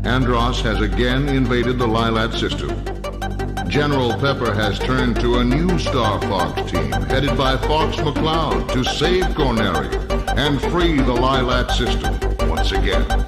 Andros has again invaded the Lilat system. General Pepper has turned to a new Star Fox team, headed by Fox McCloud, to save Cornelia and free the Lilat system once again.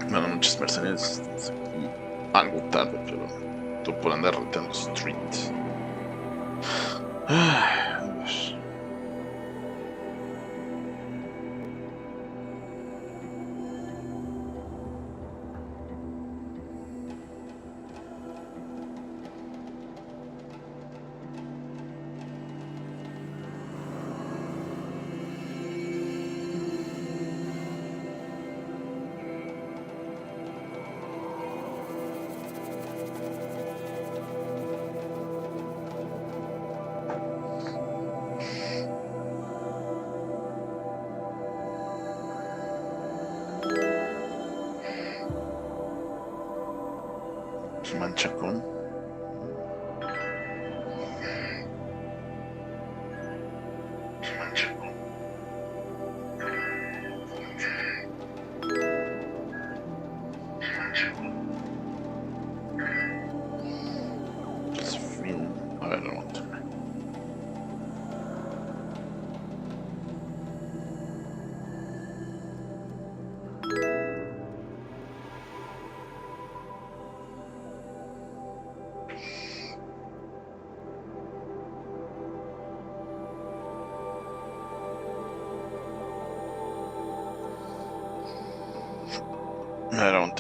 Bueno, muchas mercenarias algo tarde, pero tú por andar rotando street. Manchacón. A ver, aguántame. Era un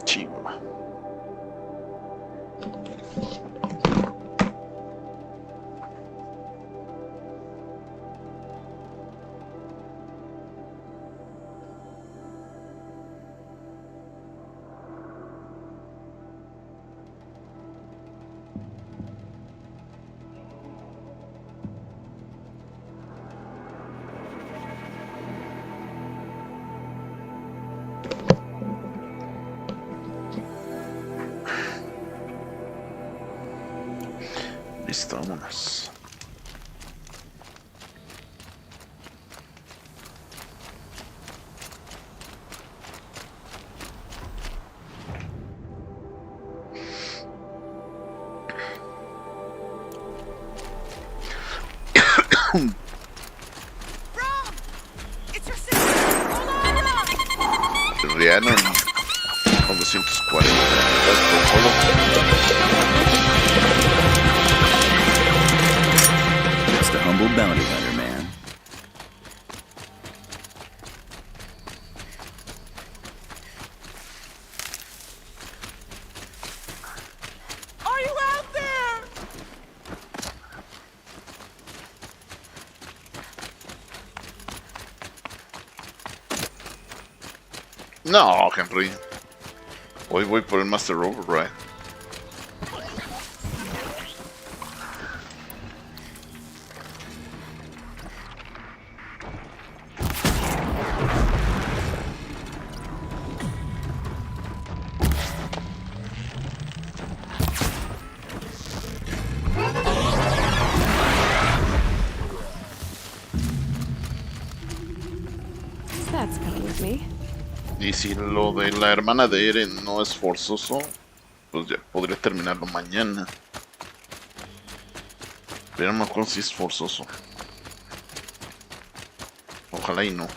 chihuahua. Listo, vámonos. Rihanna con 240. It's the humble bounty hunter, man. Are you out there? No, Henry. Hoy voy por el Master Override. That's coming with me. Y si lo de la hermana de Eren no es forzoso, pues ya podría terminarlo mañana. Pero no me acuerdo si es forzoso. Ojalá y no.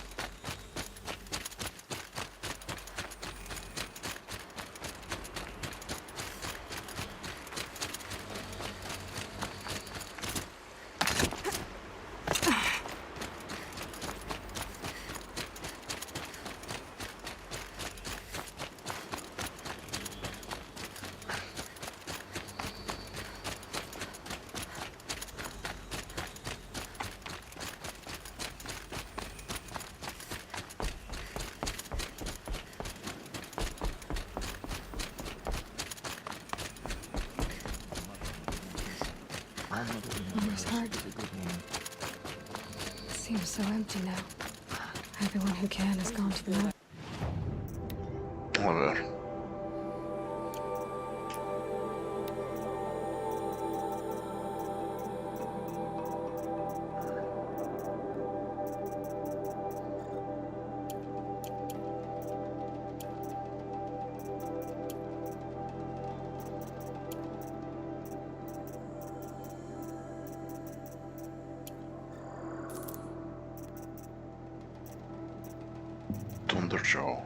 Nora's heart seems so empty now. Everyone who can has gone to the mountain. A ver. Show.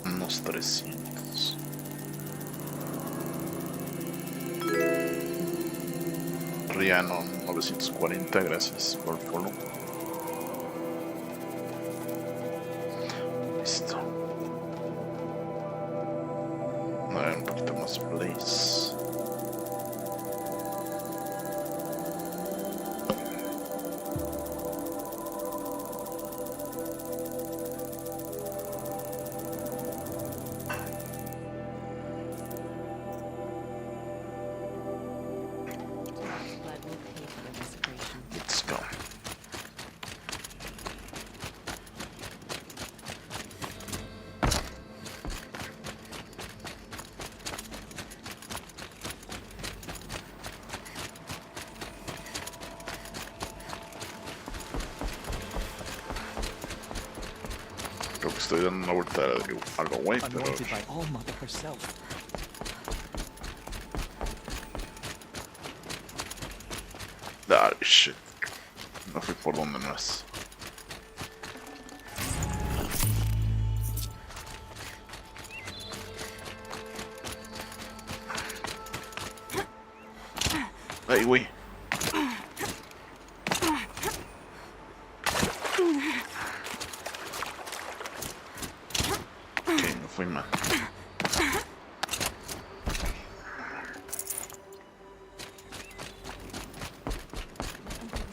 Unos 300. Riano 940, gracias por el follow. Listo. A ver, un poquito más plays. Creo que estoy dando una vuelta a lo güey, pero... Ah, shit. No fui por donde no es. Ay, güey. Fui mal.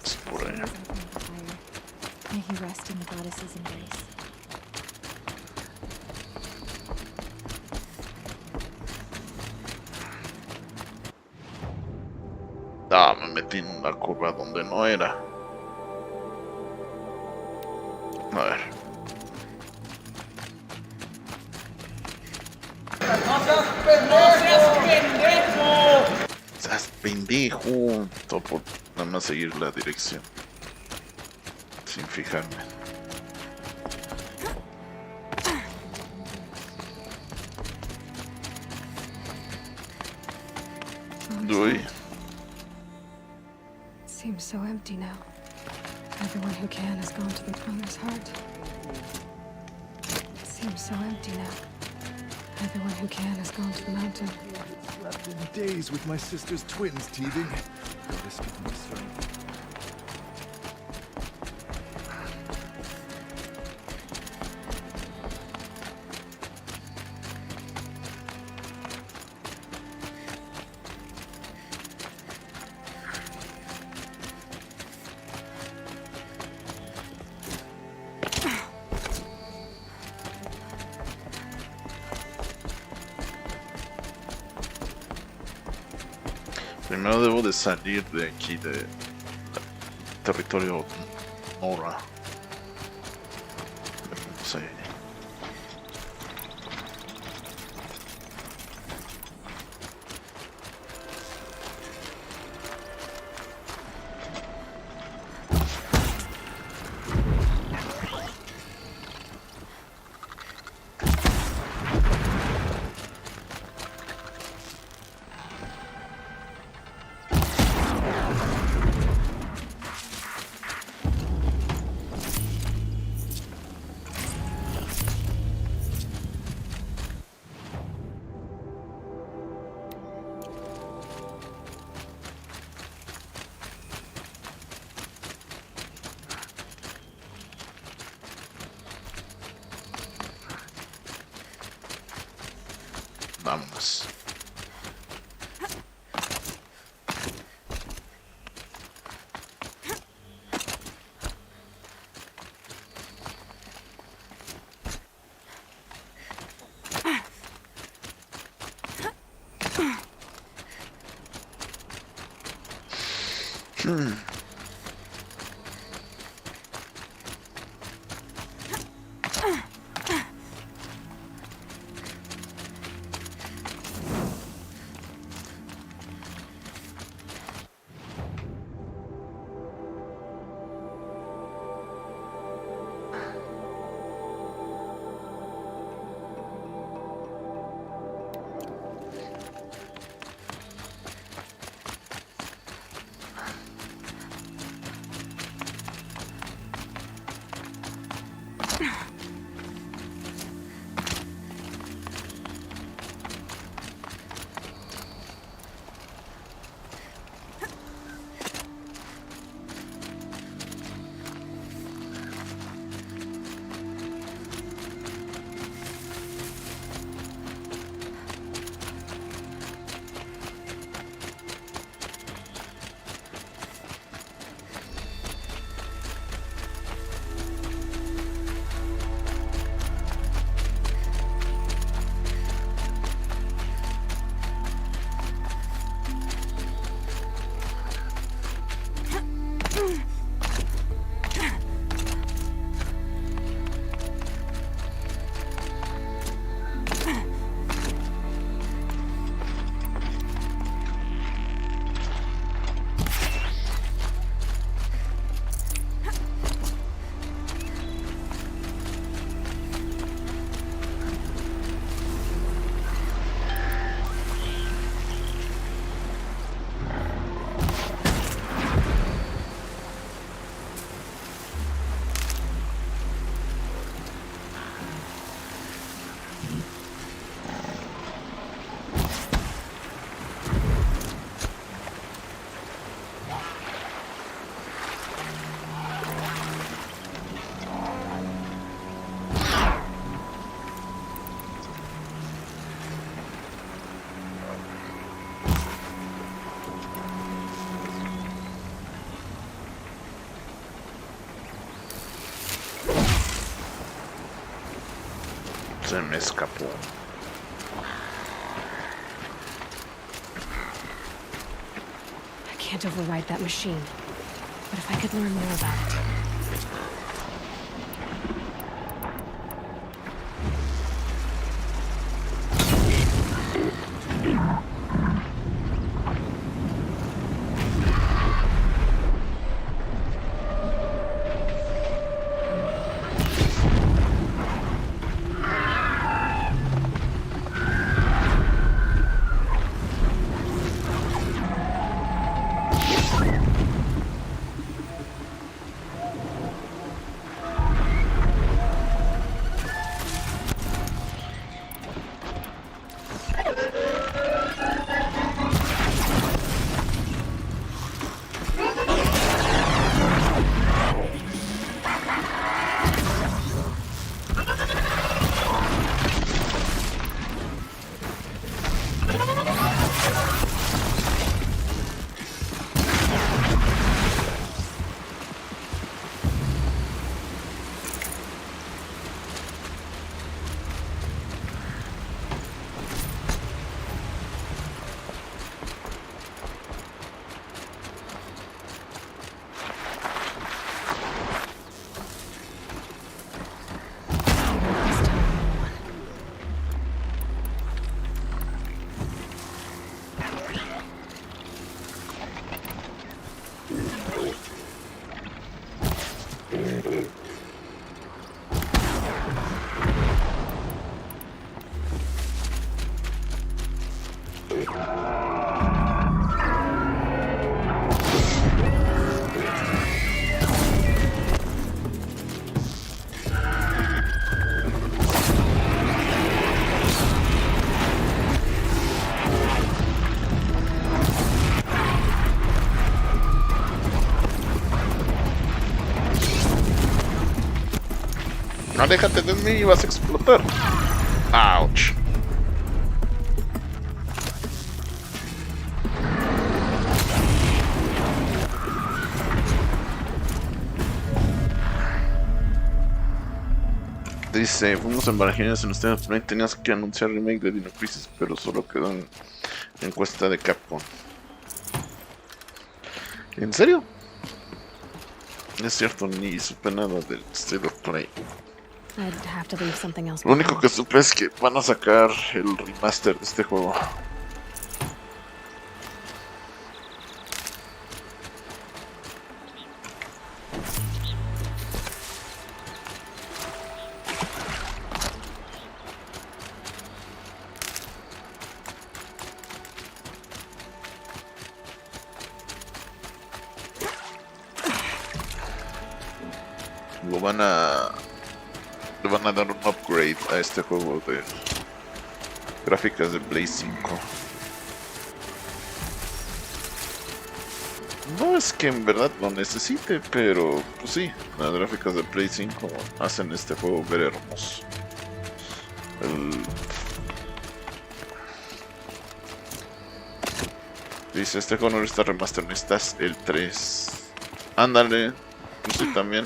Es por ahí. May he rest in the goddess's embrace. Ah, me metí en una curva donde no era. A ver. ¡Seas pendejo! Todo por nada más seguir la dirección. Sin fijarme. Uy. Seems so empty now. Everyone who can has gone to the Mother's heart. Seems so empty now. Everyone who can has gone to the mountain. Slept in days with my sister's twins teething. Goddess give me strength. Primero debo de salir de aquí, de territorio Nora. No sé. Vámonos. Se me escapó. I can't override that machine. But if I could learn more about it. No, déjate de mí, vas a explotar. Ouch. Dice, fuimos en Barajines en los temas Prime, tenías que anunciar remake de Dino Crisis, pero solo quedó en encuesta de Capcom. ¿En serio? Es cierto, ni supe nada del State of Play. I'd have to leave something else Lo único behind. que supe es que van a sacar el remaster de este juego. Le van a dar un upgrade a este juego de gráficas de Play 5. No es que en verdad lo necesite, pero pues sí, las gráficas de Play 5 hacen este juego ver hermoso. Dice, este juego no está remaster, necesitas el 3. Ándale, pues sí también.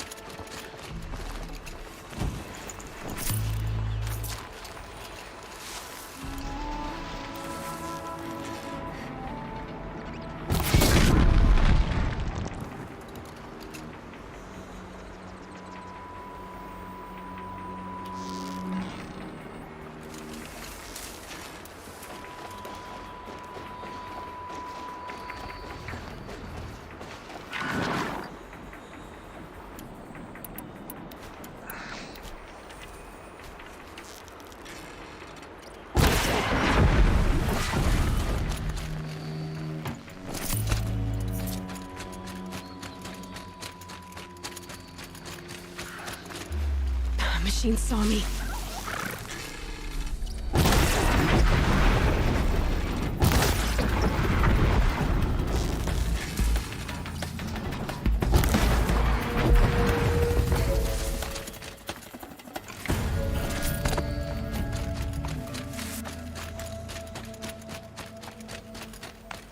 Machine saw me.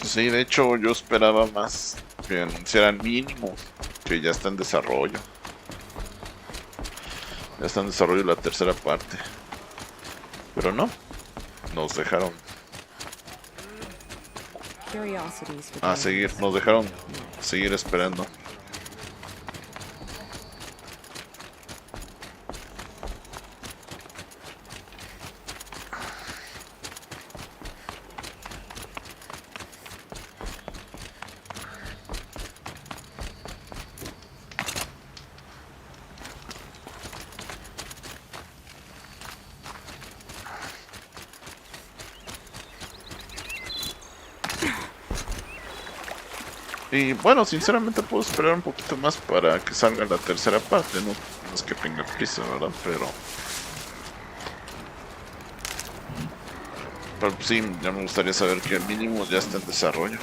Sí, de hecho yo esperaba más que anunciaran mínimo que ya está en desarrollo. Ya está en desarrollo la tercera parte. Pero no, nos dejaron nos dejaron seguir esperando. Y bueno, sinceramente puedo esperar un poquito más para que salga la tercera parte, no es que tenga prisa, ¿verdad? Pero sí, ya me gustaría saber que al mínimo ya está en desarrollo.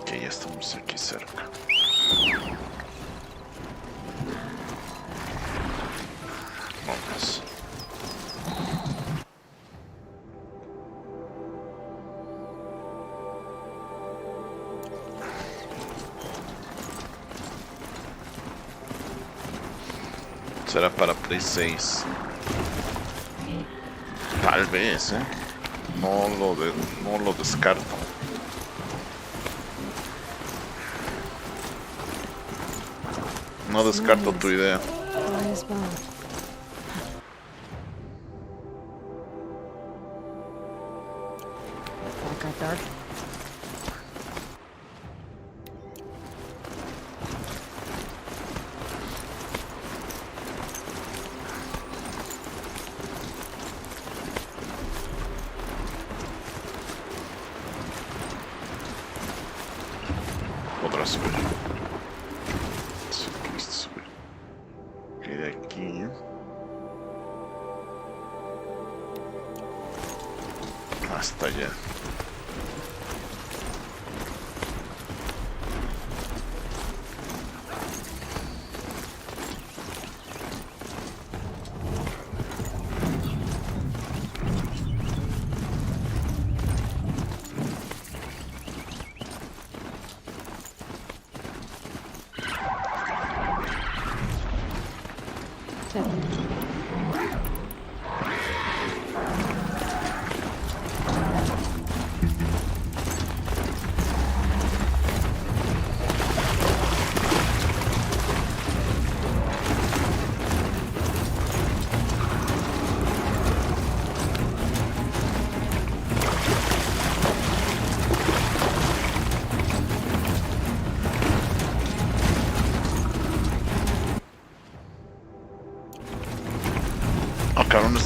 Ya estamos aquí cerca. Vamos. Será para Play 6. Tal vez, no lo descarto. No descarto tu idea. Podrás subir. De aquí hasta allá.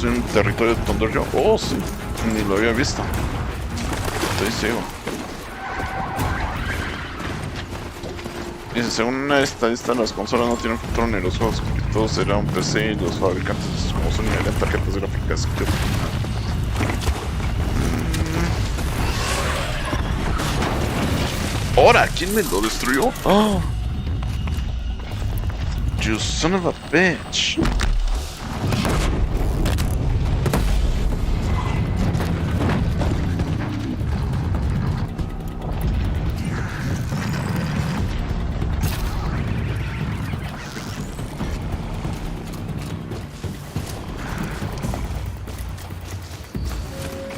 ¿Estoy en un territorio de donde? Oh, sí. Ni lo había visto. Estoy ciego. Dice, según una estadística, las consolas no tienen futuro ni los juegos. Todo será un PC y los fabricantes como son tarjetas gráficas. ¡Ahora! ¿Quién me lo destruyó? ¡Oh! You son of a bitch.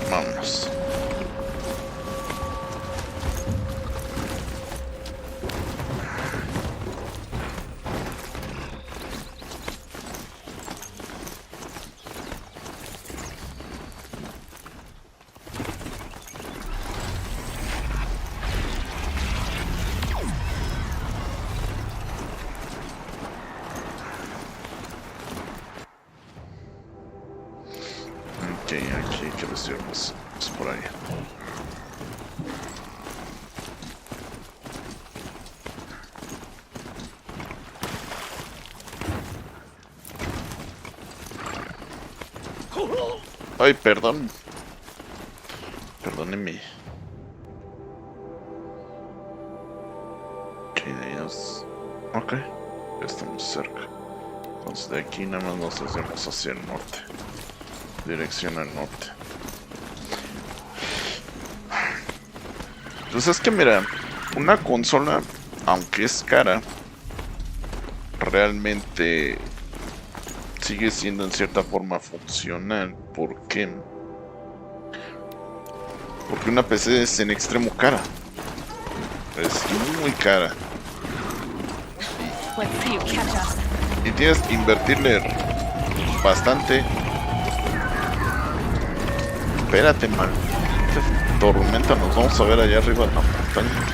Vámonos. Ok, aquí, ¿qué decimos? Es por ahí. Ay, perdón. Perdóneme. Ok, de ellos. Ok, ya estamos cerca. Entonces de aquí nada más nos hacemos hacia el norte. Dirección al norte. Pues es que mira, una consola, aunque es cara, realmente sigue siendo en cierta forma funcional. ¿Por qué? Porque una PC es en extremo cara. Es muy cara. Y tienes que invertirle bastante. Espérate, man. Esta tormenta nos vamos a ver allá arriba de la montaña.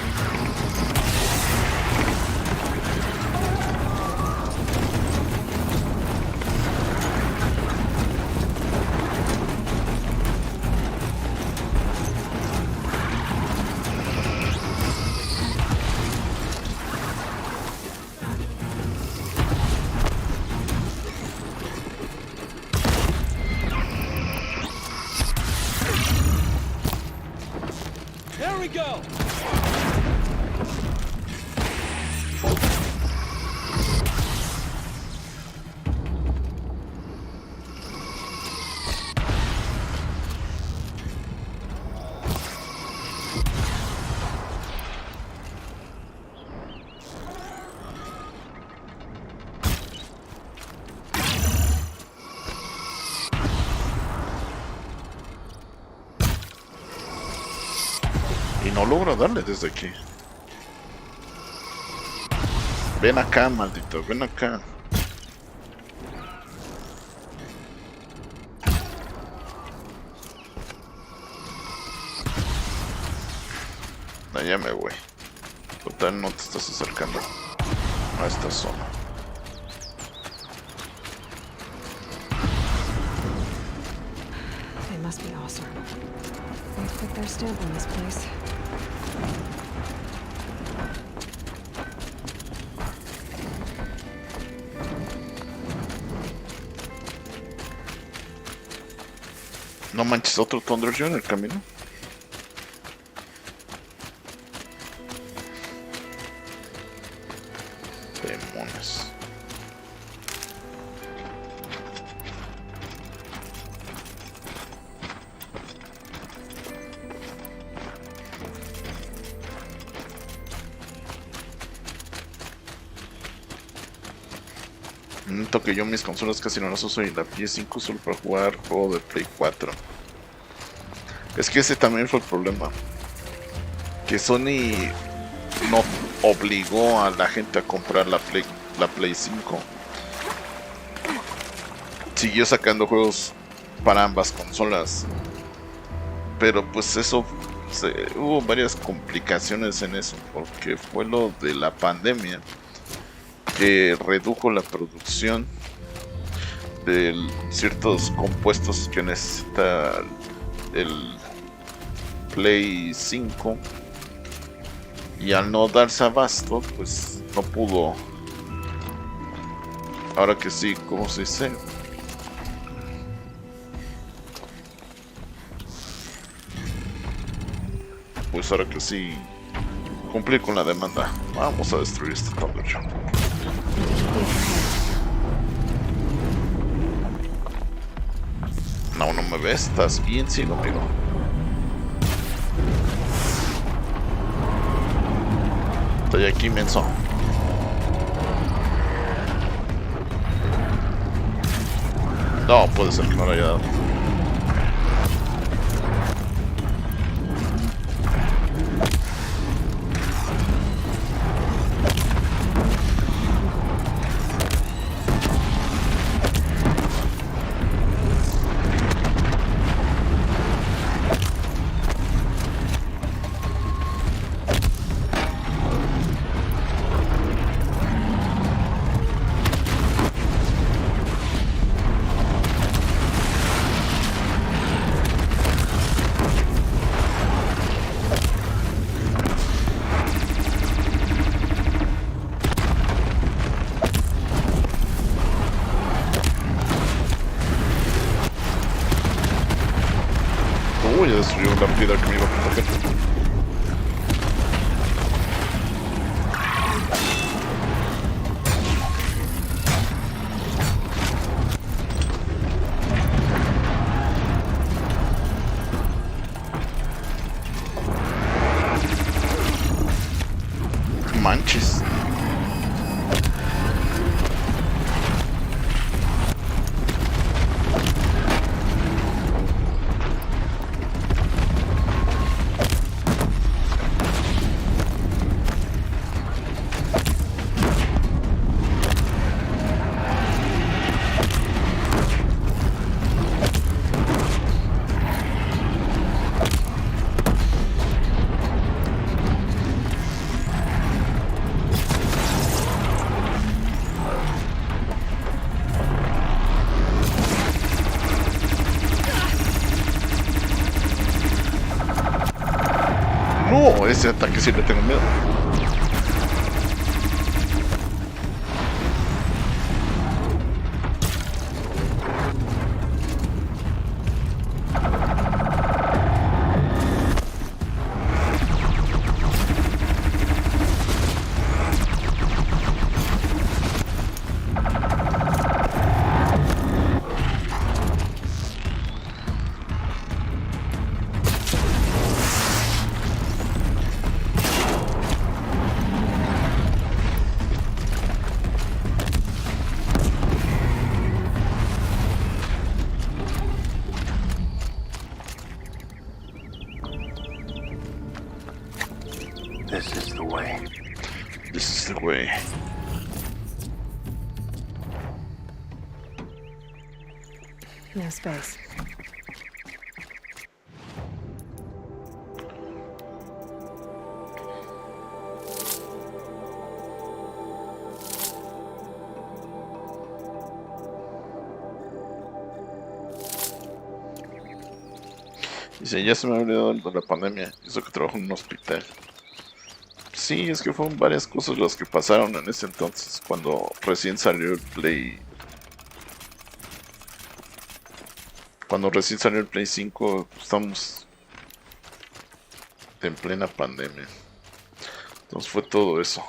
Y no logro darle desde aquí. Ven acá, maldito, ven acá. Ya me voy. Total, no te estás acercando a esta zona. They must be awesome. They put their stamp on this place. No manches, otro Thunderjaw en el camino. Demonios. Noto que yo mis consolas casi no las uso y la PS5 solo para jugar juego de Play 4. Es que ese también fue el problema. Que Sony no obligó a la gente a comprar la Play 5. Siguió sacando juegos para ambas consolas. Pero pues eso, hubo varias complicaciones en eso. Porque fue lo de la pandemia que redujo la producción de ciertos compuestos que necesita el Play 5 y al no darse abasto pues no pudo. Ahora que sí, ¿cómo se dice? Pues ahora que sí cumplir con la demanda. Vamos a destruir este Thunderjaw. No me ves, estás bien ciego, amigo. Estoy aquí, menso. No, puede ser que no lo haya dado. Ya destruyó la piedra que me iba a proteger. Manches. No, ese ataque sí le tengo miedo. This is the way. This is the way. No space. Dice, ya se me ha olvidado de la pandemia. Eso que trabajo en un hospital. Sí, es que fueron varias cosas las que pasaron en ese entonces, cuando recién salió el Play. Cuando recién salió el Play 5, estamos en plena pandemia. Entonces fue todo eso.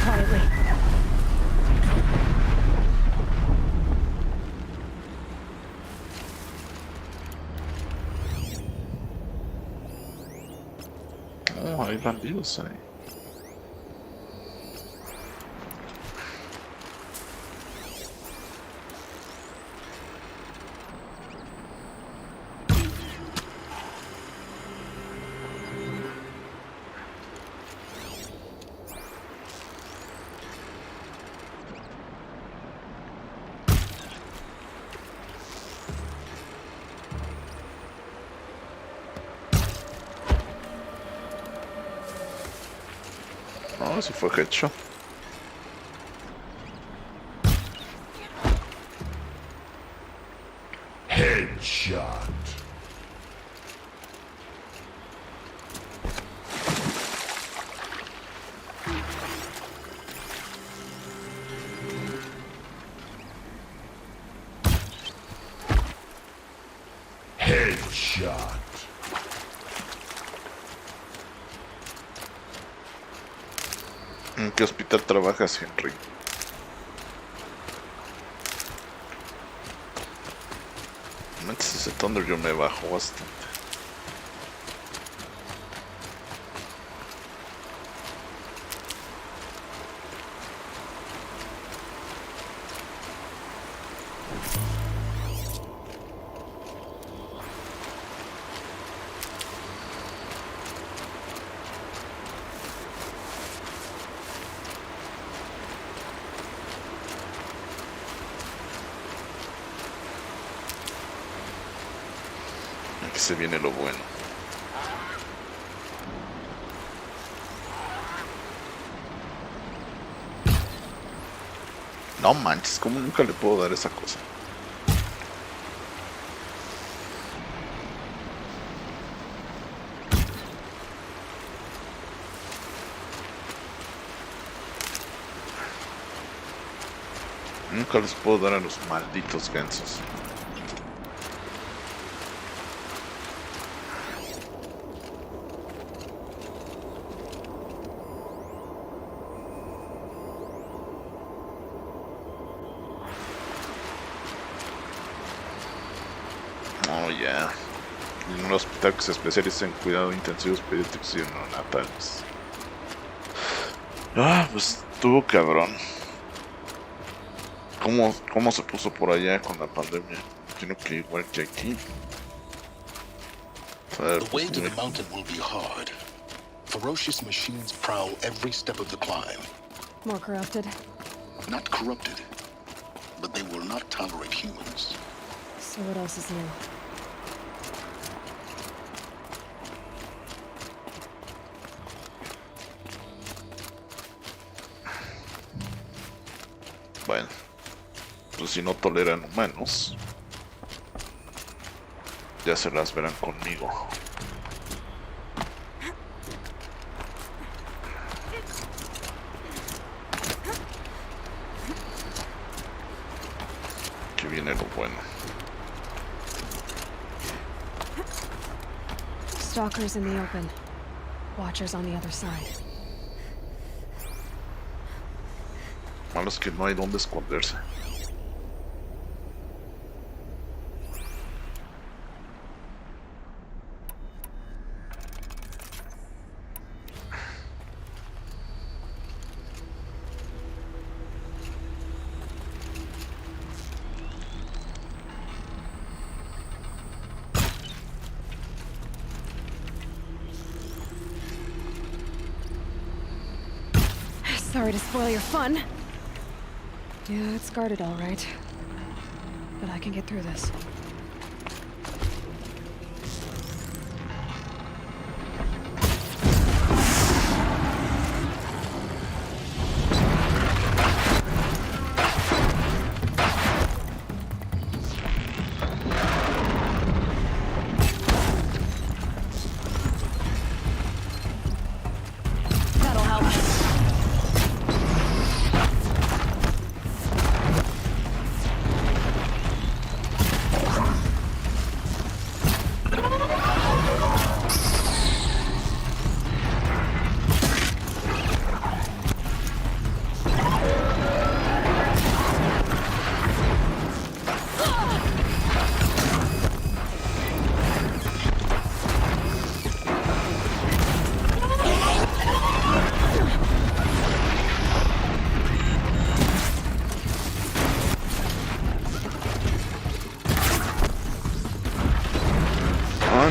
quietly. Oh, hay bandidos ahí. No, si fue headshot. Headshot. Headshot. ¿En qué hospital trabajas, Henry? Antes ese Thunder yo me bajo bastante. Aquí se viene lo bueno. No manches, ¿cómo nunca le puedo dar esa cosa? Nunca les puedo dar a los malditos gansos. Oh, ya. En un hospital que se especializa en cuidado intensivos pediátricos y neonatales. Ah, pues estuvo cabrón. ¿Cómo se puso por allá con la pandemia? Tiene que igual que aquí. The way to the mountain will be hard. Ferocious machines prowl every step of the climb. More corrupted? Not corrupted, but they will not tolerate humans. So what else is new? Bueno, pues si no toleran humanos, ya se las verán conmigo. Que viene lo bueno. Stalkers in the open. Watchers on the other side. Malo es que no hay dónde esconderse. Sorry to spoil your fun. Yeah, it's guarded all right. But I can get through this. That'll help.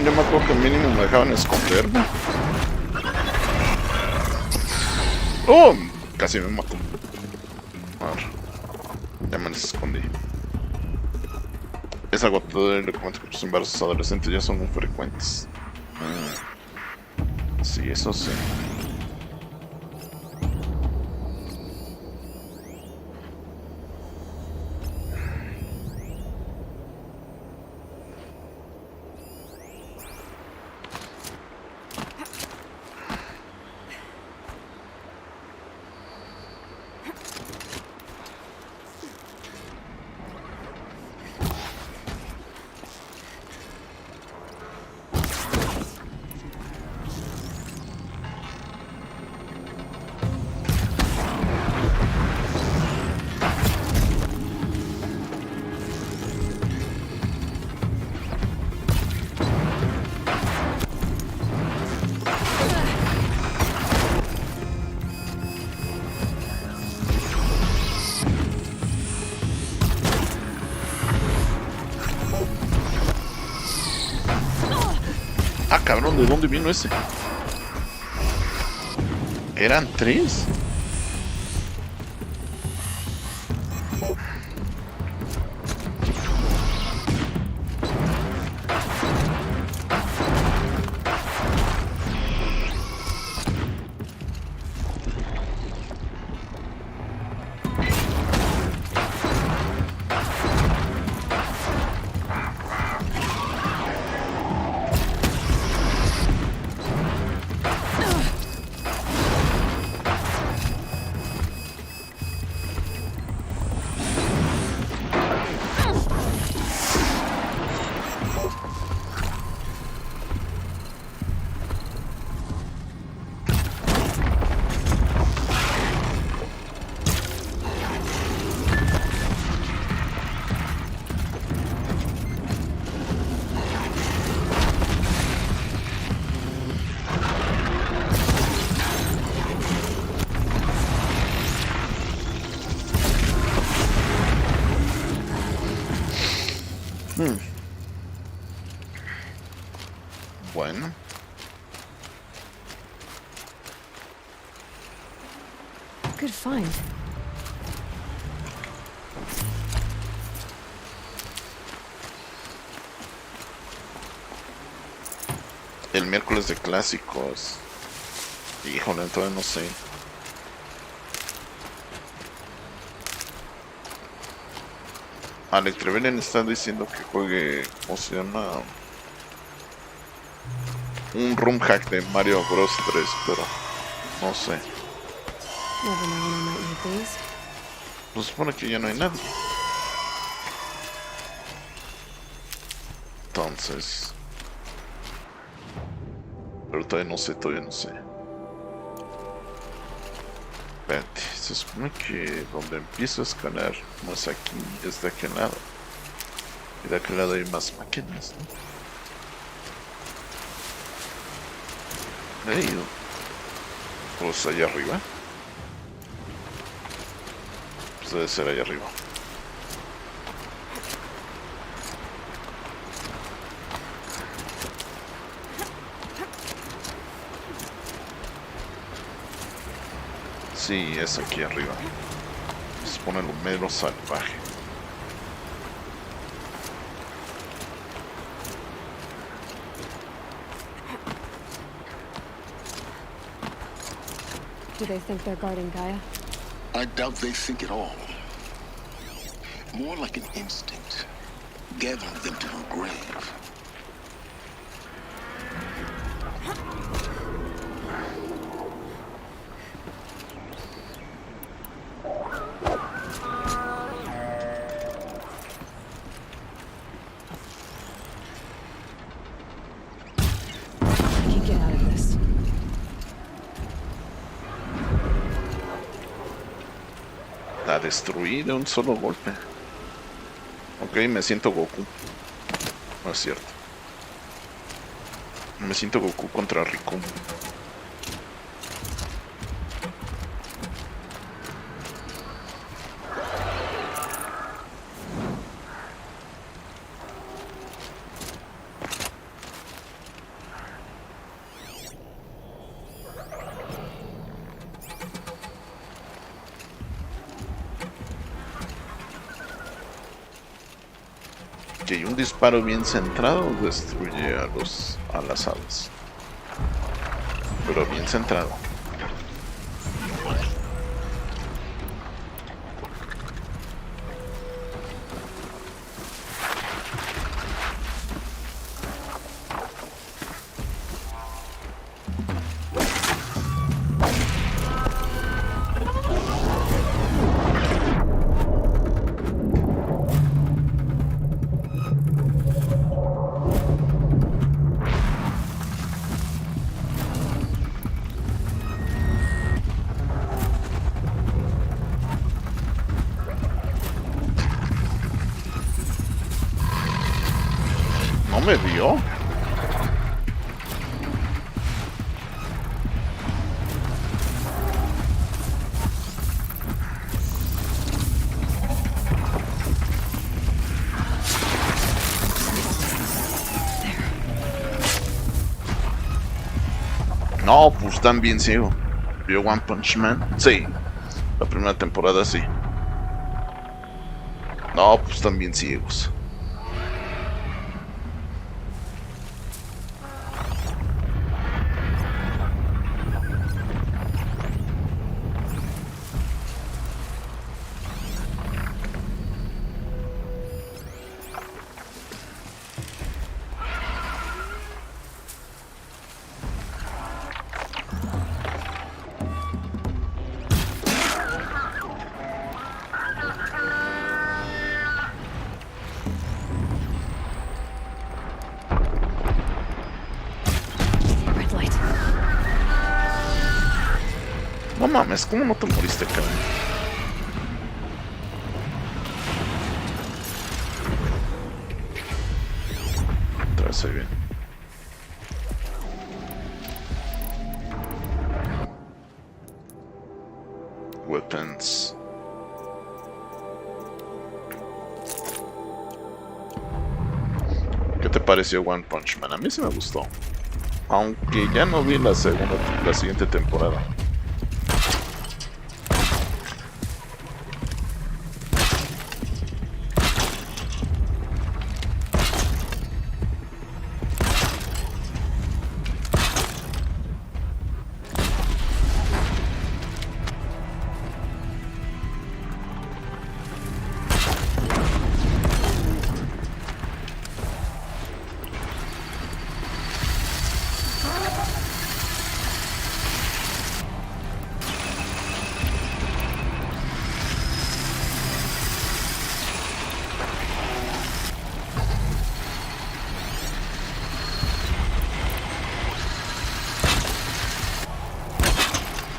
yo me acuerdo que mínimo me dejaban esconderme. ¡Oh! Casi me mató. A ver. Ya me les escondí. Es algo todo le comento que los embarazos adolescentes ya son muy frecuentes. Sí, eso sí. Ah, cabrón, ¿de dónde vino ese? ¿Eran 3? Bueno. Good find. El miércoles de clásicos. Híjole, entonces no sé. Alex Trevelyan está diciendo que juegue, ¿cómo se llama? Un room hack de Mario Bros 3, pero no sé. Never know when I might need these. Pues supone que ya no hay nadie. Entonces... Pero todavía no sé, Espérate, se supone que donde empiezo a escalar más aquí es de aquel lado. Y de aquel lado hay más máquinas, ¿no? He ido. Pues allá arriba. Pues debe ser allá arriba. Sí, es aquí arriba. Se pone lo mero salvaje. Do they think they're guarding Gaia? I doubt they think at all. More like an instinct, gathering them to her grave. I can get out of this. La destruí de un solo golpe. Ok, me siento Goku. No es cierto. Me siento Goku contra Riku. Que un disparo bien centrado destruye a las aves. Pero bien centrado. ¿No me vio? No, pues están bien ciego. ¿Vio One Punch Man? Sí. La primera temporada sí. No, pues están bien ciegos. Red light. No mames, ¿cómo no te moriste, cabrón? Otra vez ahí bien. Weapons. ¿Qué te pareció One Punch Man? A mí sí me gustó. Aunque ya no vi la siguiente temporada.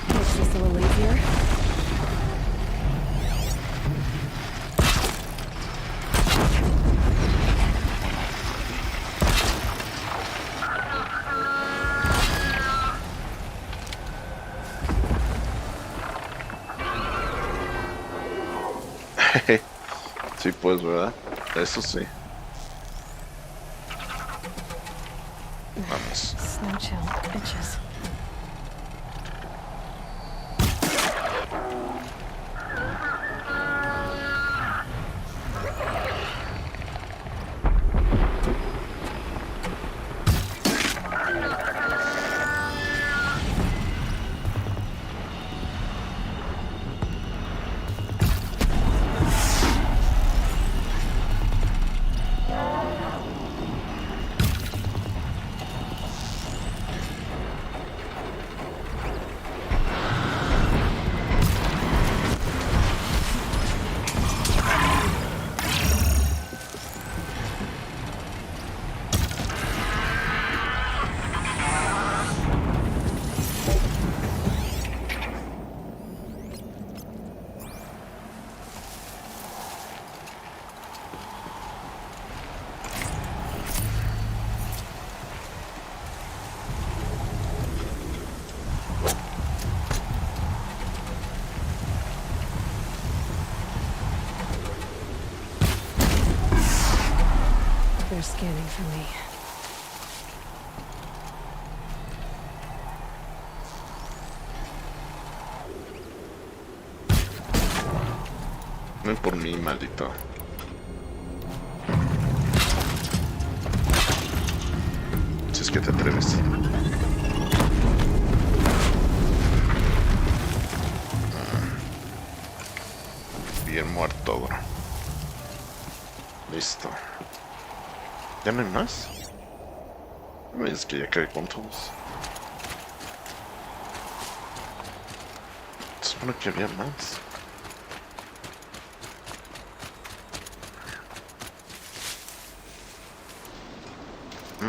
Makes this a little easier. Sí, pues, ¿verdad? Eso sí. Vamos. Snow chill. Itches. They're scanning for me. Ven por mí, maldito. que te atreves. Bien muerto, bro. Listo. ¿Ya no hay más? Es que ya cae con todos. Se supone que había más.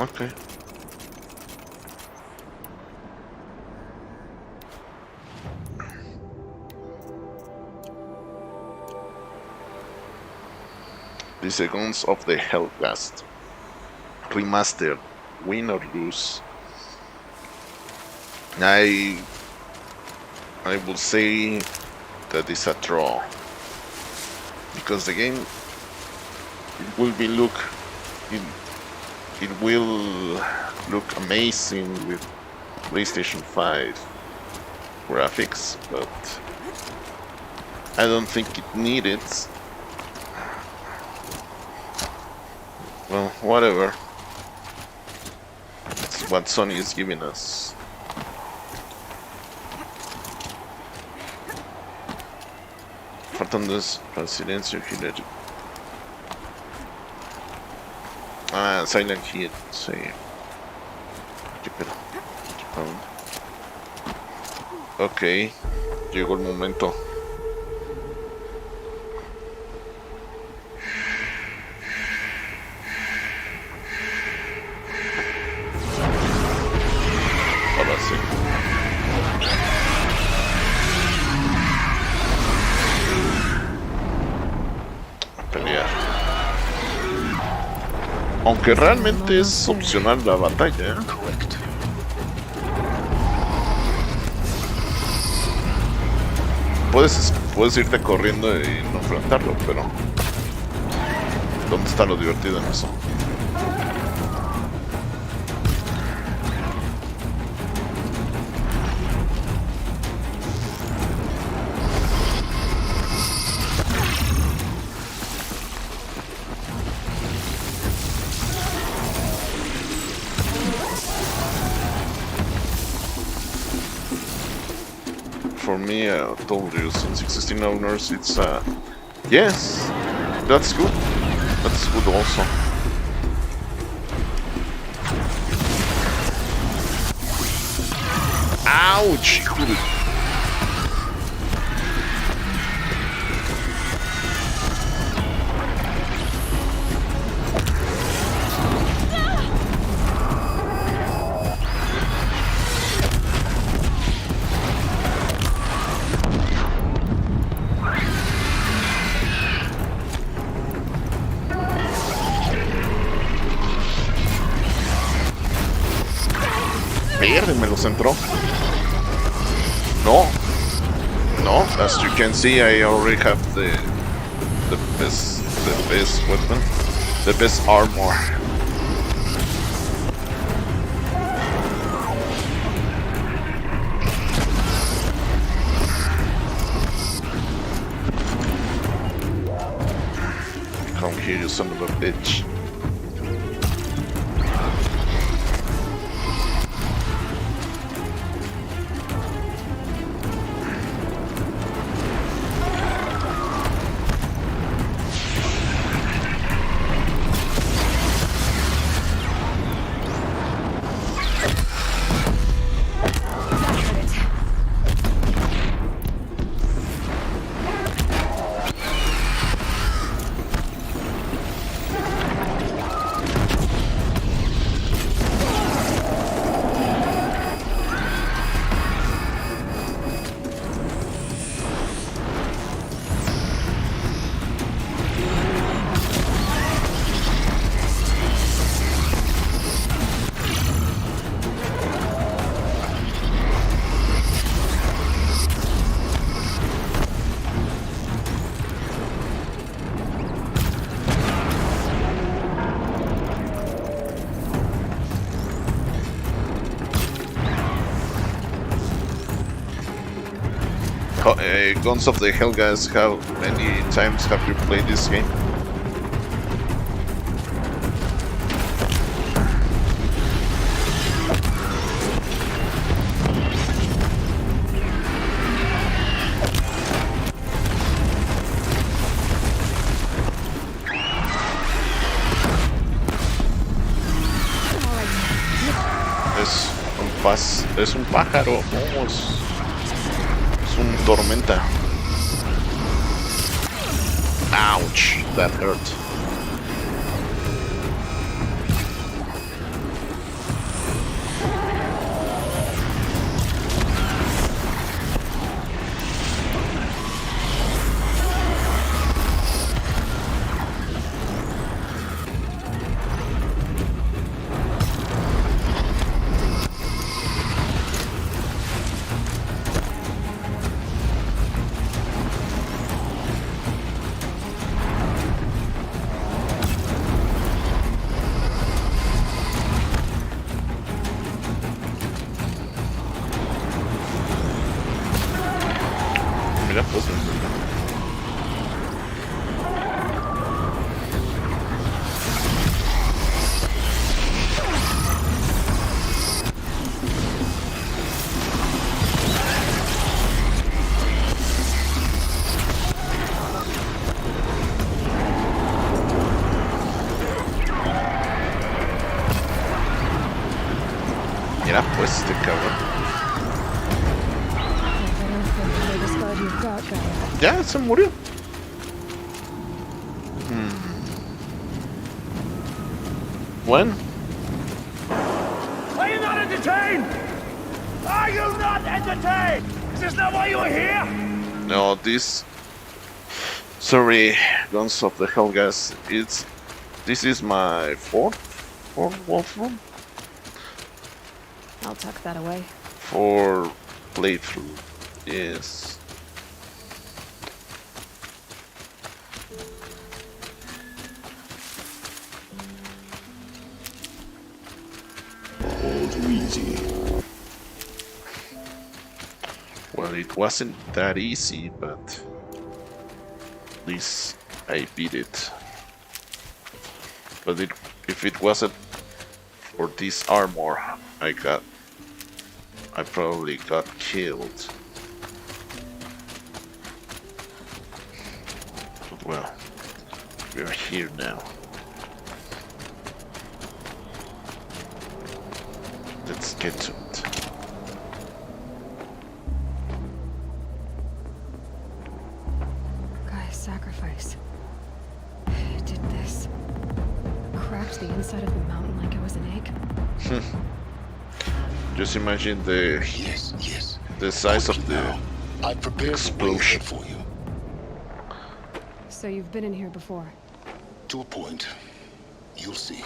Ok. The Seconds of the Hellblast Remastered, win or lose. I would say that is a draw, because the game will look amazing with PlayStation 5 graphics, but I don't think it needed. Well, whatever. It's what Sony is giving us. Faltan dos para silencio, Hitler. Ah, Silent Hill, sí. ¿Qué pedo? Ok, llegó el momento. Ahora sí. A pelear. Aunque realmente es opcional la batalla, ¿eh? Puedes irte corriendo y no enfrentarlo, pero ¿dónde está lo divertido en eso? For me, I told you, since existing owners, it's yes, that's good. That's good also. Ouch! Verde, me los entró. No. No, as you can see, I already have the best weapon, the best armor. Come here, you son of a bitch. Guns of the Hell, guys, how many times have you played this game? Es un pájaro. No, es un tormenta. Ouch, that hurt. Mira pues este cabrón. Ya se murió. Bueno. Are you not entertained? Are you not entertained? Is this not why you are here? No, this. Sorry, Guns of the Hell, guys. This is my fourth walkthrough. I'll tuck that away. For playthrough, yes. All too easy. Well, it wasn't that easy, but at least I beat it. But if it wasn't for this armor I probably got killed. But well, we're here now. Let's get to it. GAIA's sacrifice. It did this. Cracked the inside of the mountain like it was an egg. Just imagine the Yes. the size of the I prepared explosion for you. So you've been in here before? To a point. You'll see.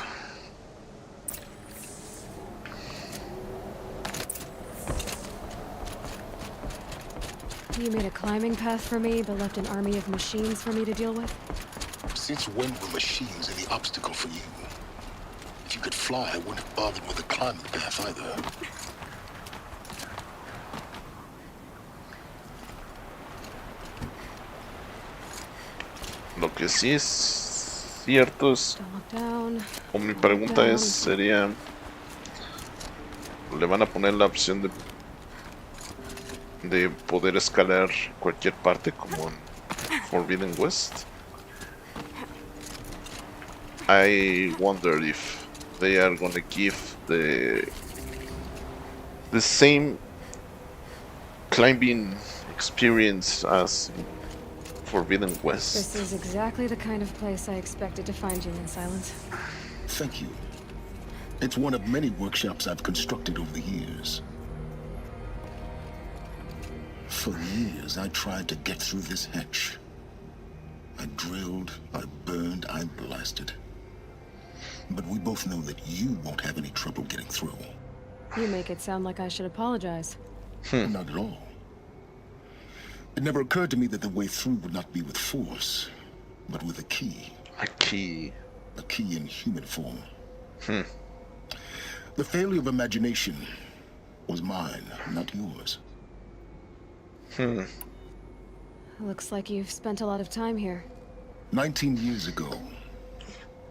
You made a climbing path for me, but left an army of machines for me to deal with? Since when were machines any obstacle for you? If you could fly, I wouldn't have bothered with a climbing path either. Lo que sí es cierto es, o mi pregunta sería, ¿le van a poner la opción de poder escalar cualquier parte como en Forbidden West? I wonder if they are gonna give the same climbing experience as Forbidden West. This is exactly the kind of place I expected to find you in silence. Thank you. It's one of many workshops I've constructed over the years. For years, I tried to get through this hatch. I drilled, I burned, I blasted. But we both know that you won't have any trouble getting through. You make it sound like I should apologize. Not at all. It never occurred to me that the way through would not be with force, but with a key. A key. A key in human form. The failure of imagination was mine, not yours. Looks like you've spent a lot of time here. 19 years ago,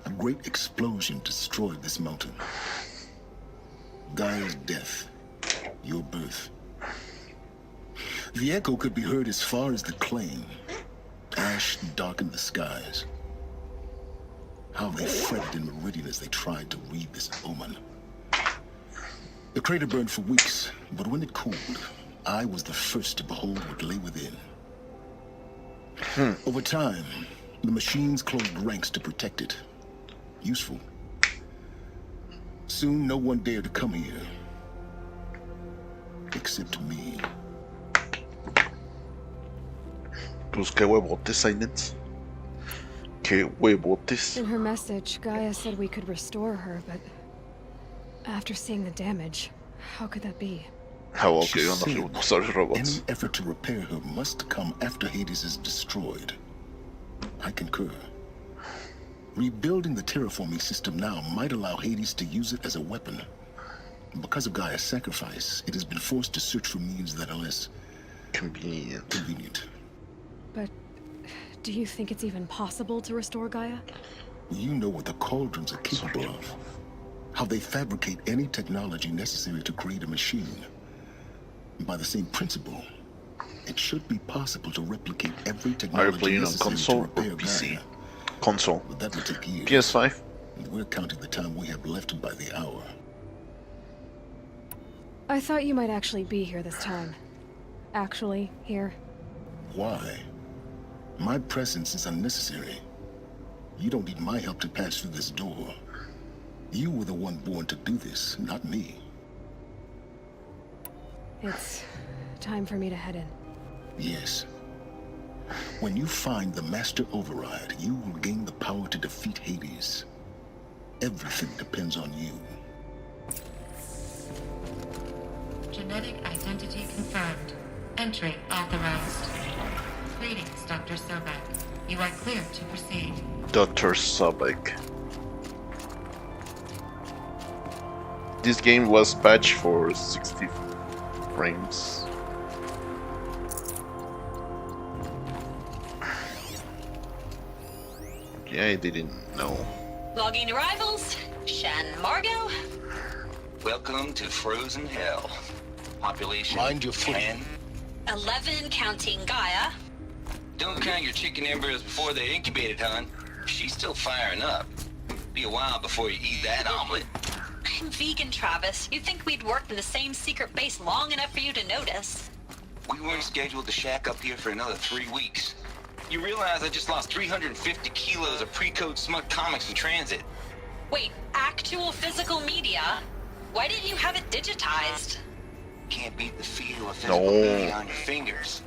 a great explosion destroyed this mountain. GAIA's death, your birth. The echo could be heard as far as the claim. Ash darkened the skies. How they fretted in meridian as they tried to read this omen. The crater burned for weeks, but when it cooled, I was the first to behold what lay within. Over time, the machines closed ranks to protect it. Useful. Soon, no one dared to come here. Except me. Pues qué huevotes, Silence. Qué huevotes. In her message, Gaia said we could restore her, but after seeing the damage, how could that be? How okay, She yo no said revolucionarios robots. any effort to repair her must come after Hades is destroyed. I concur. Rebuilding the terraforming system now might allow Hades to use it as a weapon. Because of Gaia's sacrifice, it has been forced to search for means that are less convenient. But do you think it's even possible to restore Gaia? You know what the cauldrons are capable of. How they fabricate any technology necessary to create a machine. By the same principle, it should be possible to replicate every Are you technology playing on necessary console to or repair PC? Gaia. Console. But that will take years. PS5? And we're counting the time we have left by the hour. I thought you might actually be here this time. Actually, here. Why? My presence is unnecessary. You don't need my help to pass through this door. You were the one born to do this, not me. It's time for me to head in. Yes. When you find the Master Override, you will gain the power to defeat Hades. Everything depends on you. Genetic identity confirmed. Entry authorized. Greetings, Dr. Sobeck. You are clear to proceed. Dr. Sobeck. This game was patched for 60 frames. Yeah, I didn't know. Logging arrivals. Shan Margot. Welcome to Frozen Hell. Population Mind your foot. 10. 11 counting Gaia. Don't count your chicken embryos before they're incubated, hon. She's still firing up. Be a while before you eat that omelet. I'm vegan, Travis. You'd think we'd worked in the same secret base long enough for you to notice. We weren't scheduled to shack up here for another 3 weeks. You realize I just lost 350 kilos of pre-code smut comics in transit. Wait, actual physical media? Why didn't you have it digitized? Can't beat the feel of physical media on your fingers.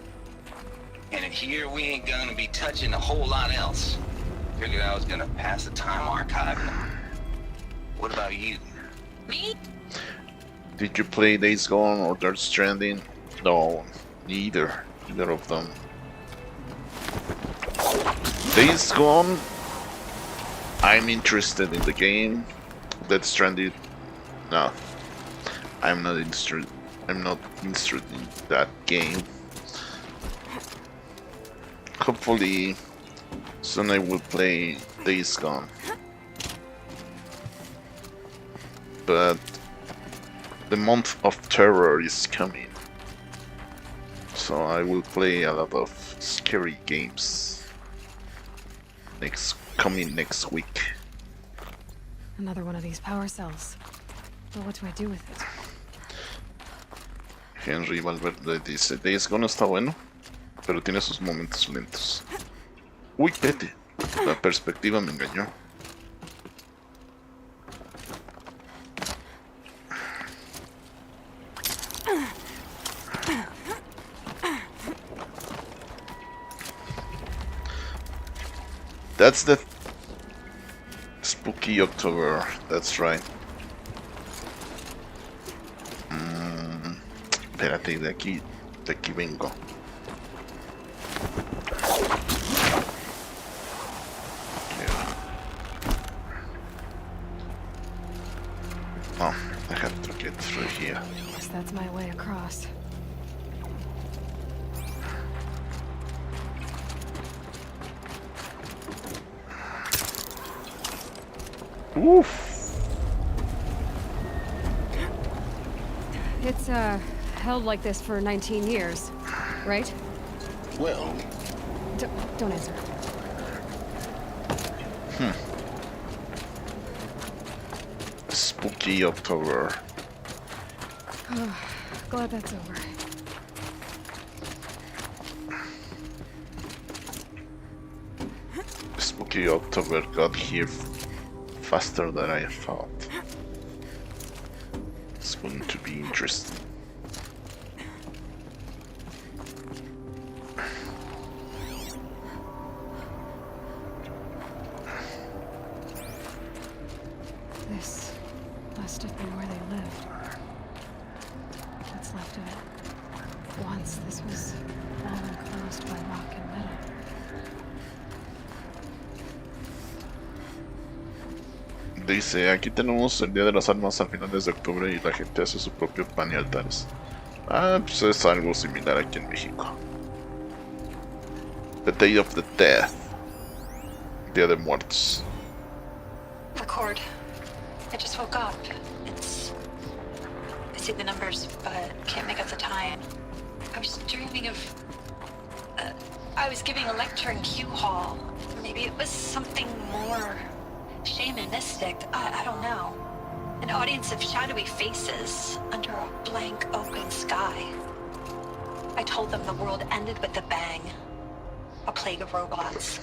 And in here, we ain't gonna be touching a whole lot else. Figured I was gonna pass the time archiving them. What about you? Me? Did you play Days Gone or Death Stranding? No, neither. Neither of them. Days Gone, I'm interested in the game. Death Stranding, no. I'm not interested in that game. Hopefully, soon I will play Days Gone. But the month of terror is coming, so I will play a lot of scary games coming next week. Another one of these power cells. But what do I do with it? Henry Valverde dice, Days Gone está bueno, pero tiene sus momentos lentos. Uy, vete, la perspectiva me engañó. That's the spooky October, that's right. Espérate, de aquí vengo. Oh, I have to get through here. Guess that's my way across. Oof. It's, held like this for 19 years, right? Well, Don't answer. Spooky October. Glad that's over. Spooky October got here faster than I thought. It's going to be interesting. This must have been where they lived. What's left of it. Once this was all enclosed by rock and metal. Dice, aquí tenemos el Día de las Armas a finales de octubre y la gente hace su propio pan y altares. Ah, pues es algo similar aquí en México. The Day of the Dead. Día de Muertos. Record. I just woke up. I see the numbers, but can't make out the time. I was dreaming of... I was giving a lecture in Q Hall. Maybe it was something more shamanistic. I don't know. An audience of shadowy faces under a blank open sky. I told them the world ended with a bang. A plague of robots.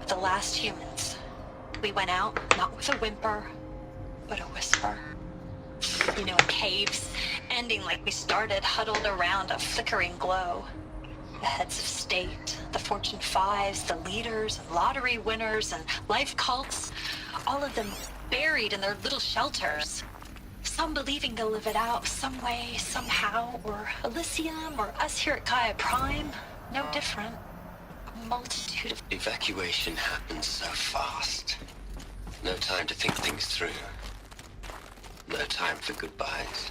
The last humans. We went out, not with a whimper, but a whisper. You know, caves, ending like we started, huddled around a flickering glow. The heads of state, the Fortune 5s, the leaders, and lottery winners, and life cults, all of them buried in their little shelters. Some believing they'll live it out some way, somehow, or Elysium, or us here at GAIA Prime, no different. A multitude of... Evacuation happens so fast. No time to think things through. No time for goodbyes.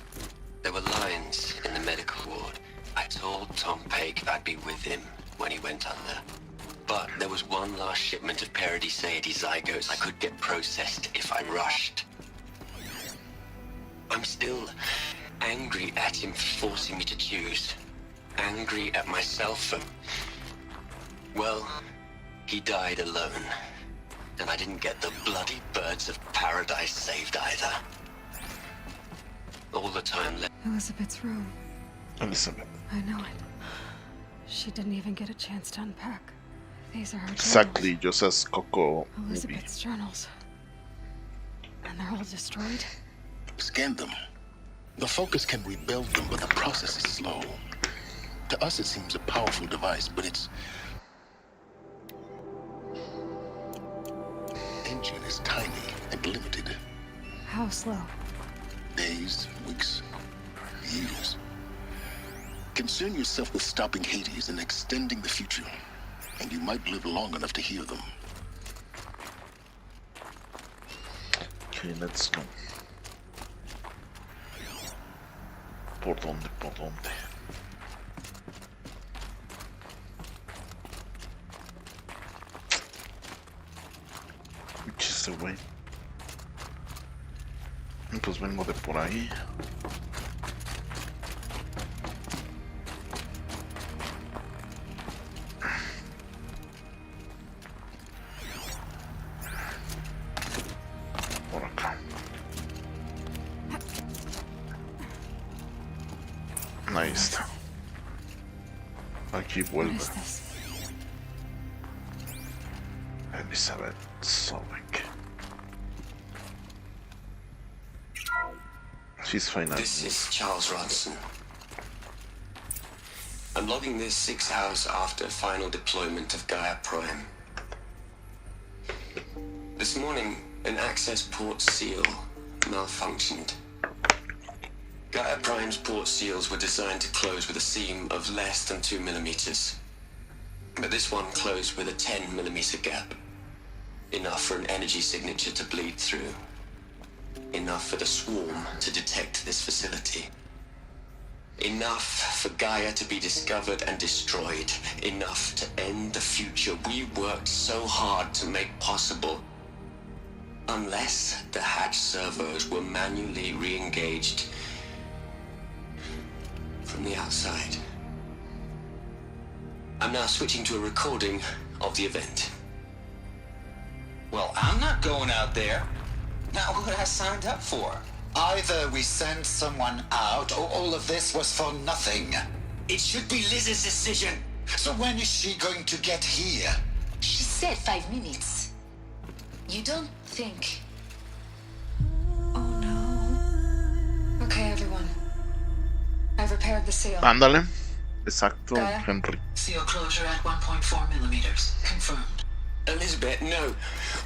There were lines in the medical ward. I told Tom Pake I'd be with him when he went under. But there was one last shipment of Paradiseidae zygotes I could get processed if I rushed. I'm still angry at him for forcing me to choose. Angry at myself for... Well, he died alone. And I didn't get the bloody birds of paradise saved either. All the time left. Elisabet's room. Elisabet. I know it. She didn't even get a chance to unpack. These are her Exactly, just as Coco movie. Elisabet's journals. And they're all destroyed? Scan them. The Focus can rebuild them, but the process is slow. To us, it seems a powerful device, but its engine is tiny and limited. How slow? Days, weeks, years. Concern yourself with stopping Hades and extending the future, and you might live long enough to hear them. Okay, let's go. ¿Por dónde? ¿Por dónde? Which is the way? Pues vengo de por ahí. Por acá. Ahí está. Aquí vuelve. Elisabet Sobeck. She's finally. This is Charles Ronson. I'm logging this 6 hours after final deployment of GAIA Prime. This morning, an access port seal malfunctioned. GAIA Prime's port seals were designed to close with a seam of less than 2 millimeters. But this one closed with a 10 millimeter gap. Enough for an energy signature to bleed through. Enough for the swarm to detect this facility. Enough for Gaia to be discovered and destroyed. Enough to end the future we worked so hard to make possible. Unless the hatch servos were manually re-engaged from the outside. I'm now switching to a recording of the event. Well, I'm not going out there. Not what I signed up for. Either we send someone out, or all of this was for nothing. It should be Liz's decision. So when is she going to get here? She said 5 minutes. You don't think... Oh no. Okay, everyone. I've repaired the seal. Ándale. Exacto, Gaia? Henry. Seal closure at 1.4 millimeters. Confirmed. Elisabet, no.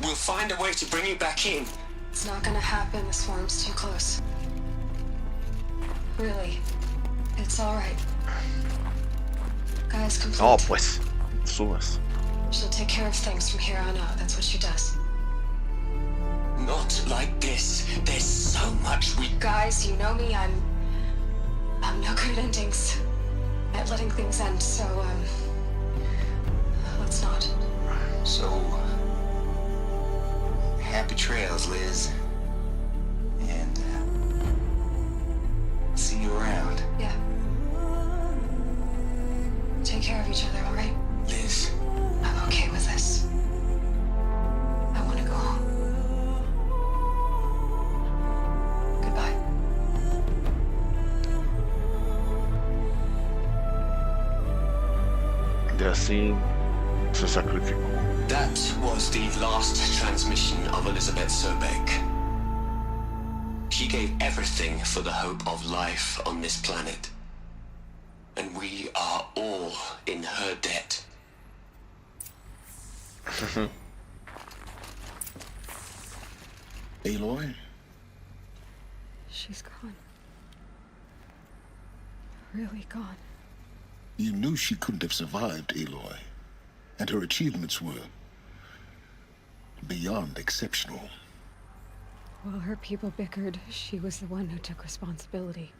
We'll find a way to bring you back in. It's not gonna happen. The swarm's too close. Really. It's alright. Gaia's complete. Oh, pues. Subas. She'll take care of things from here on out. That's what she does. Not like this. There's so much we... Guys, you know me. I'm no good at endings. At letting things end, so, let's not. So... happy trails, Liz. And, see you around. Yeah. Take care of each other, alright? Liz. I'm okay with this. I want to go home. Goodbye. Y así se sacrificó. That was the last transmission of Elisabet Sobeck. She gave everything for the hope of life on this planet. And we are all in her debt. Aloy? She's gone. Really gone. You knew she couldn't have survived, Aloy. And her achievements were beyond exceptional. While her people bickered, she was the one who took responsibility.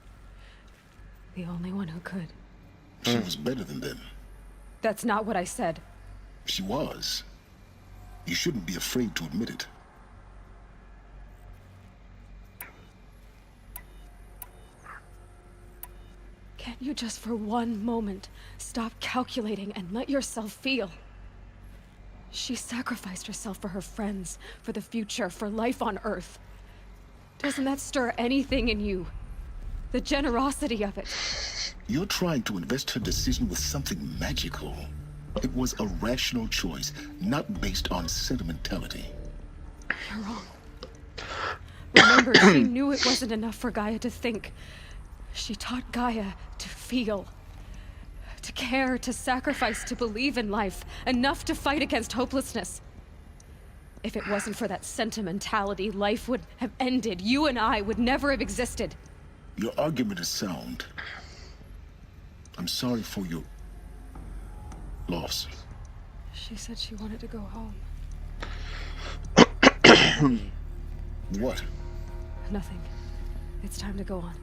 The only one who could. She was better than them. That's not what I said. She was. You shouldn't be afraid to admit it. Can't you just for one moment stop calculating and let yourself feel? She sacrificed herself for her friends, for the future, for life on Earth. Doesn't that stir anything in you? The generosity of it. You're trying to invest her decision with something magical. It was a rational choice, not based on sentimentality. You're wrong. Remember, she knew it wasn't enough for Gaia to think. She taught Gaia to feel. To care, to sacrifice, to believe in life. Enough to fight against hopelessness. If it wasn't for that sentimentality, life would have ended. You and I would never have existed. Your argument is sound. I'm sorry for your loss. She said she wanted to go home. What? Nothing. It's time to go on.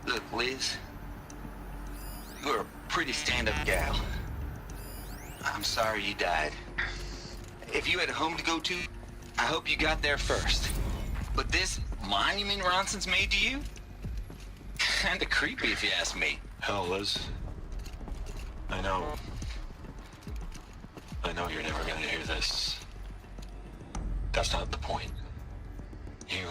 Look, Liz. You're a pretty stand-up gal. I'm sorry you died. If you had a home to go to, I hope you got there first. But this monument Ronson's made to you? Kinda creepy if you ask me. Hell, Liz. I know you're never gonna hear this. That's not the point. You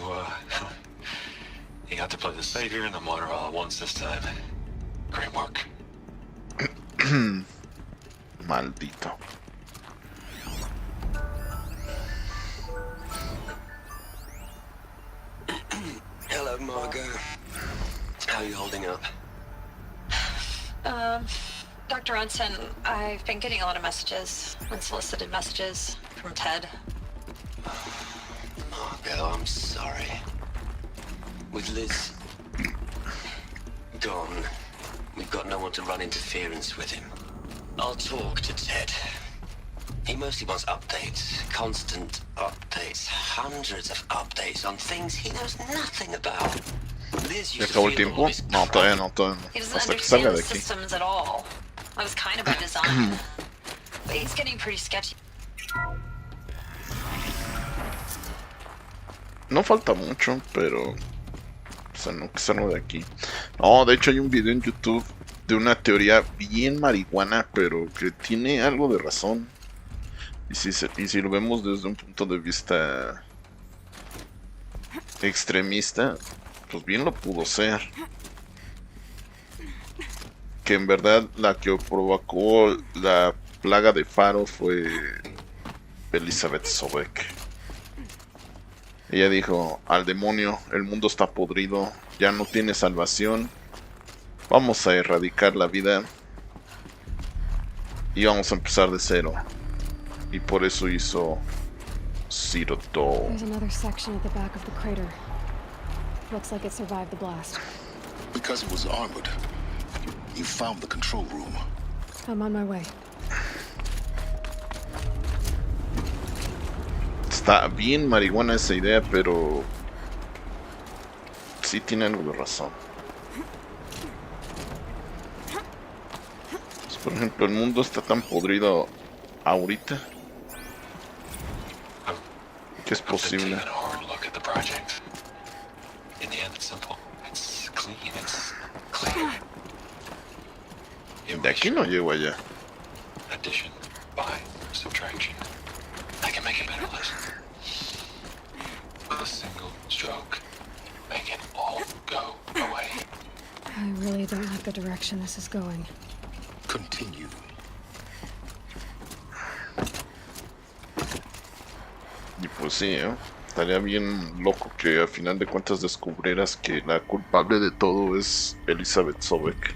got to play the savior and the martyr all at once this time. Great work. Maldito. Hello, Margot. How are you holding up? Dr. Ronson, I've been getting a lot of messages, unsolicited messages from Ted. Margot, I'm sorry. With Liz gone, we've got no one to run interference with him. I'll talk to Ted. He mostly wants updates, constant updates, hundreds of updates on things he knows nothing about. Liz used to ¿Acabó el feel tiempo? all this No, todavía no, todavía no. He doesn't Hasta que salga understand de the aquí. systems at all. That was kind of by design. But he's getting pretty sketchy. No falta mucho, pero... O sea, no que salga de aquí. No, de hecho hay un video en YouTube de una teoría bien marihuana, pero que tiene algo de razón. Y si lo vemos desde un punto de vista extremista, pues bien lo pudo ser. Que en verdad la que provocó la plaga de Faro fue Elisabet Sobeck. Ella dijo: al demonio, el mundo está podrido, ya no tiene salvación, vamos a erradicar la vida y vamos a empezar de cero. Y por eso hizo Zero Dawn. There's another section at the back of the crater. Looks like it survived the blast. Because it was armored, you found the control room. I'm on my way. Está bien marihuana esa idea, pero sí tiene algo de razón. Pues, por ejemplo, el mundo está tan podrido ahorita que es posible. De aquí no llego allá. Addition, by subtraction. I can make a better list. With a single stroke, make it all go away. I really don't like the direction this is going. Continue. Y pues sí, estaría bien loco que a final de cuentas descubrieras que la culpable de todo es Elisabet Sobeck.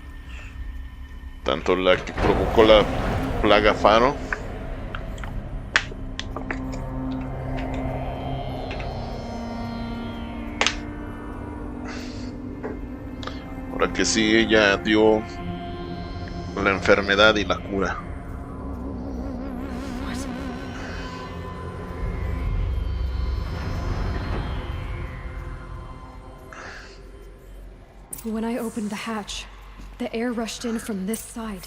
Tanto la que provocó la plaga Faro, ahora que sí, ella dio la enfermedad y la cura. When I opened the hatch, the air rushed in from this side.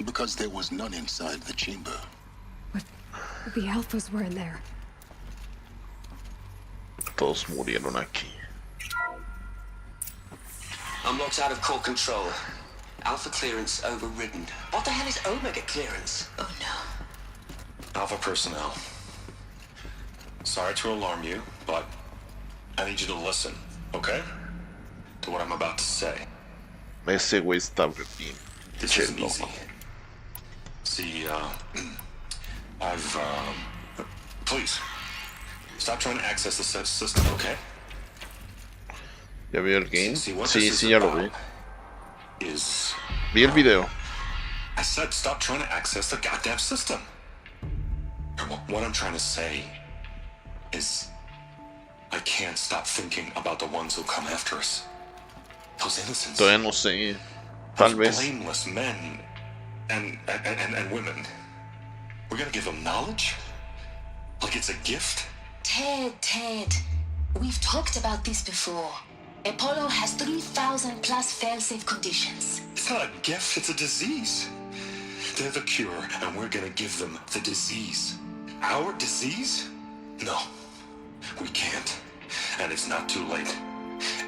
Because there was none inside the chamber. But the alphas were in there. Todos murieron aquí. I'm locked out of core control. Alpha clearance overridden. What the hell is Omega clearance? Oh no. Alpha personnel. Sorry to alarm you, but I need you to listen, okay? To what I'm about to say. Ese güey está bien. This isn't easy. See, please, stop trying to access the system, okay? ¿Ya vio el game? Sí, ya lo vi. Vi el video. I said stop trying to access the goddamn system. What I'm trying to say is I can't stop thinking about the ones who come after us. Those innocents. Todavía no sé. Tal vez. Blameless men and women. We're gonna give them knowledge? Like it's a gift? Ted. We've talked about this before. Apollo has 3,000 plus fail-safe conditions. It's not a gift, it's a disease. They're the cure, and we're gonna give them the disease. Our disease? No, we can't. And it's not too late.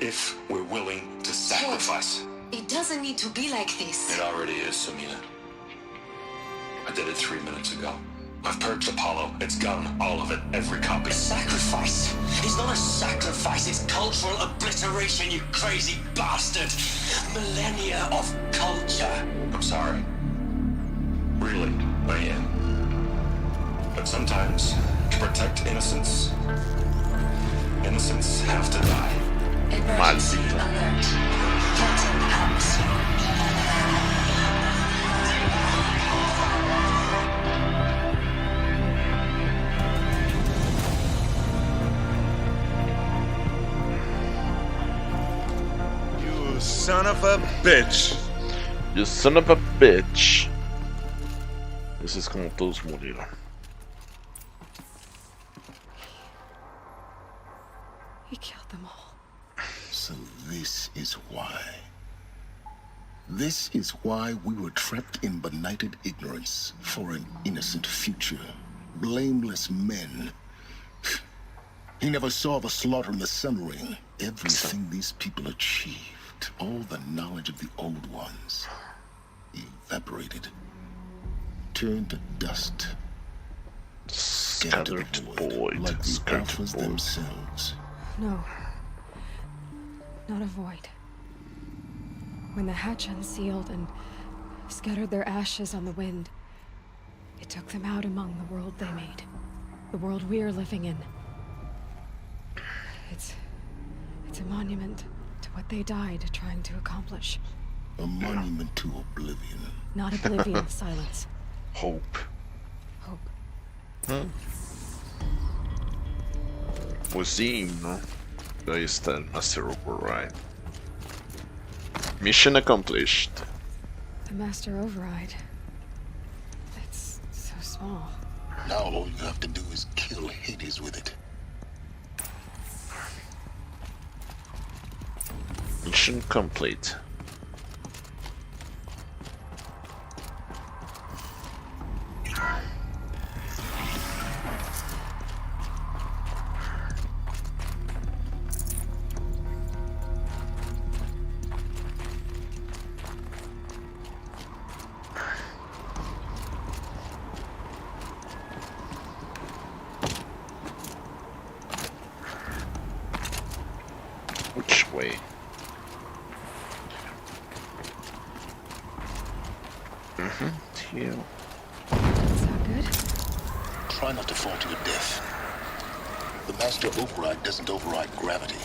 If we're willing to sacrifice. It doesn't need to be like this. It already is, Samina. I did it 3 minutes ago. I've purged Apollo. It's gone. All of it. Every copy. Sacrifice? It's not a sacrifice. It's cultural obliteration, you crazy bastard. Millennia of culture. I'm sorry. Really, I am. But sometimes, to protect innocence, innocents have to die. Emergency alert. Threatened atmosphere. You son of a bitch. You son of a bitch. Eso es como todos murieron. He killed them all. So this is why. This is why we were trapped in benighted ignorance for an innocent future. Blameless men. He never saw the slaughter in the Sun Ring. Everything these people achieved, all the knowledge of the old ones, evaporated, turned to dust. scattered to the void, like the Alphas themselves. No. Not a void. When the hatch unsealed and scattered their ashes on the wind, it took them out among the world they made. The world we're living in. It's a monument to what they died trying to accomplish. A monument to oblivion. Not oblivion, silence. Hope. Hope. Pues sí, ¿no? Ahí está el Master Override. Mission accomplished. The Master Override. It's so small. Now all you have to do is kill Hades with it. Mission complete. Which way? Here. Is that good? Try not to fall to your death. The Master Override doesn't override gravity.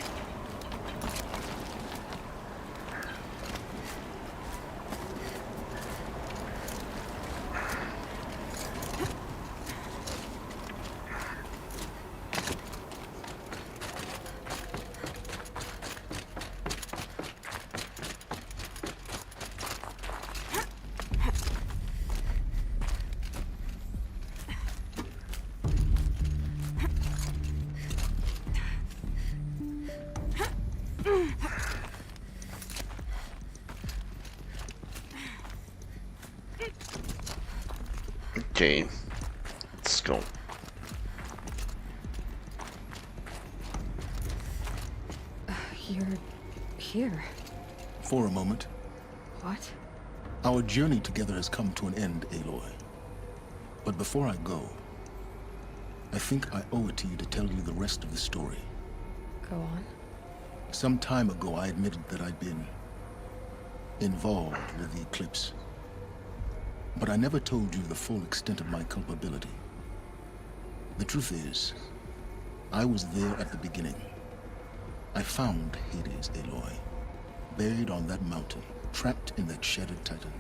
Okay, let's go. You're here. For a moment. What? Our journey together has come to an end, Aloy. But before I go, I think I owe it to you to tell you the rest of the story. Go on. Some time ago, I admitted that I'd been involved with the eclipse. But I never told you the full extent of my culpability. The truth is, I was there at the beginning. I found Hades, Aloy, buried on that mountain, trapped in that shattered titan.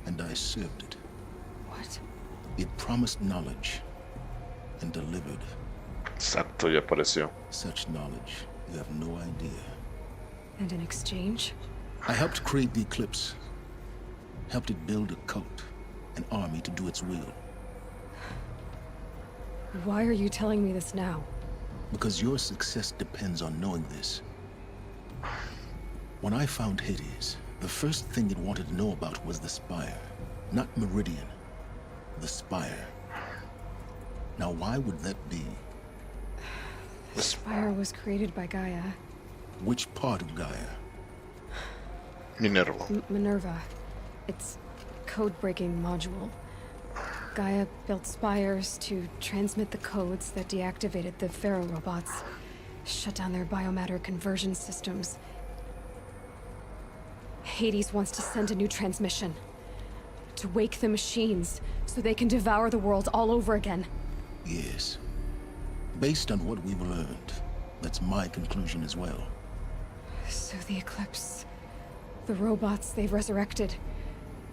And I served it. What? It promised knowledge and delivered. Exacto, ya apareció. Such knowledge, you have no idea. And in exchange? I helped create the eclipse. Helped it build a cult, an army to do its will. Why are you telling me this now? Because your success depends on knowing this. When I found Hades, the first thing it wanted to know about was the Spire. Not Meridian. The Spire. Now why would that be? The Spire was created by Gaia. Which part of Gaia? Minerva. Minerva. Its code-breaking module. Gaia built spires to transmit the codes that deactivated the Pharaoh robots, shut down their biomatter conversion systems. Hades wants to send a new transmission. To wake the machines, so they can devour the world all over again. Yes. Based on what we've learned, that's my conclusion as well. So the Eclipse... the robots they've resurrected...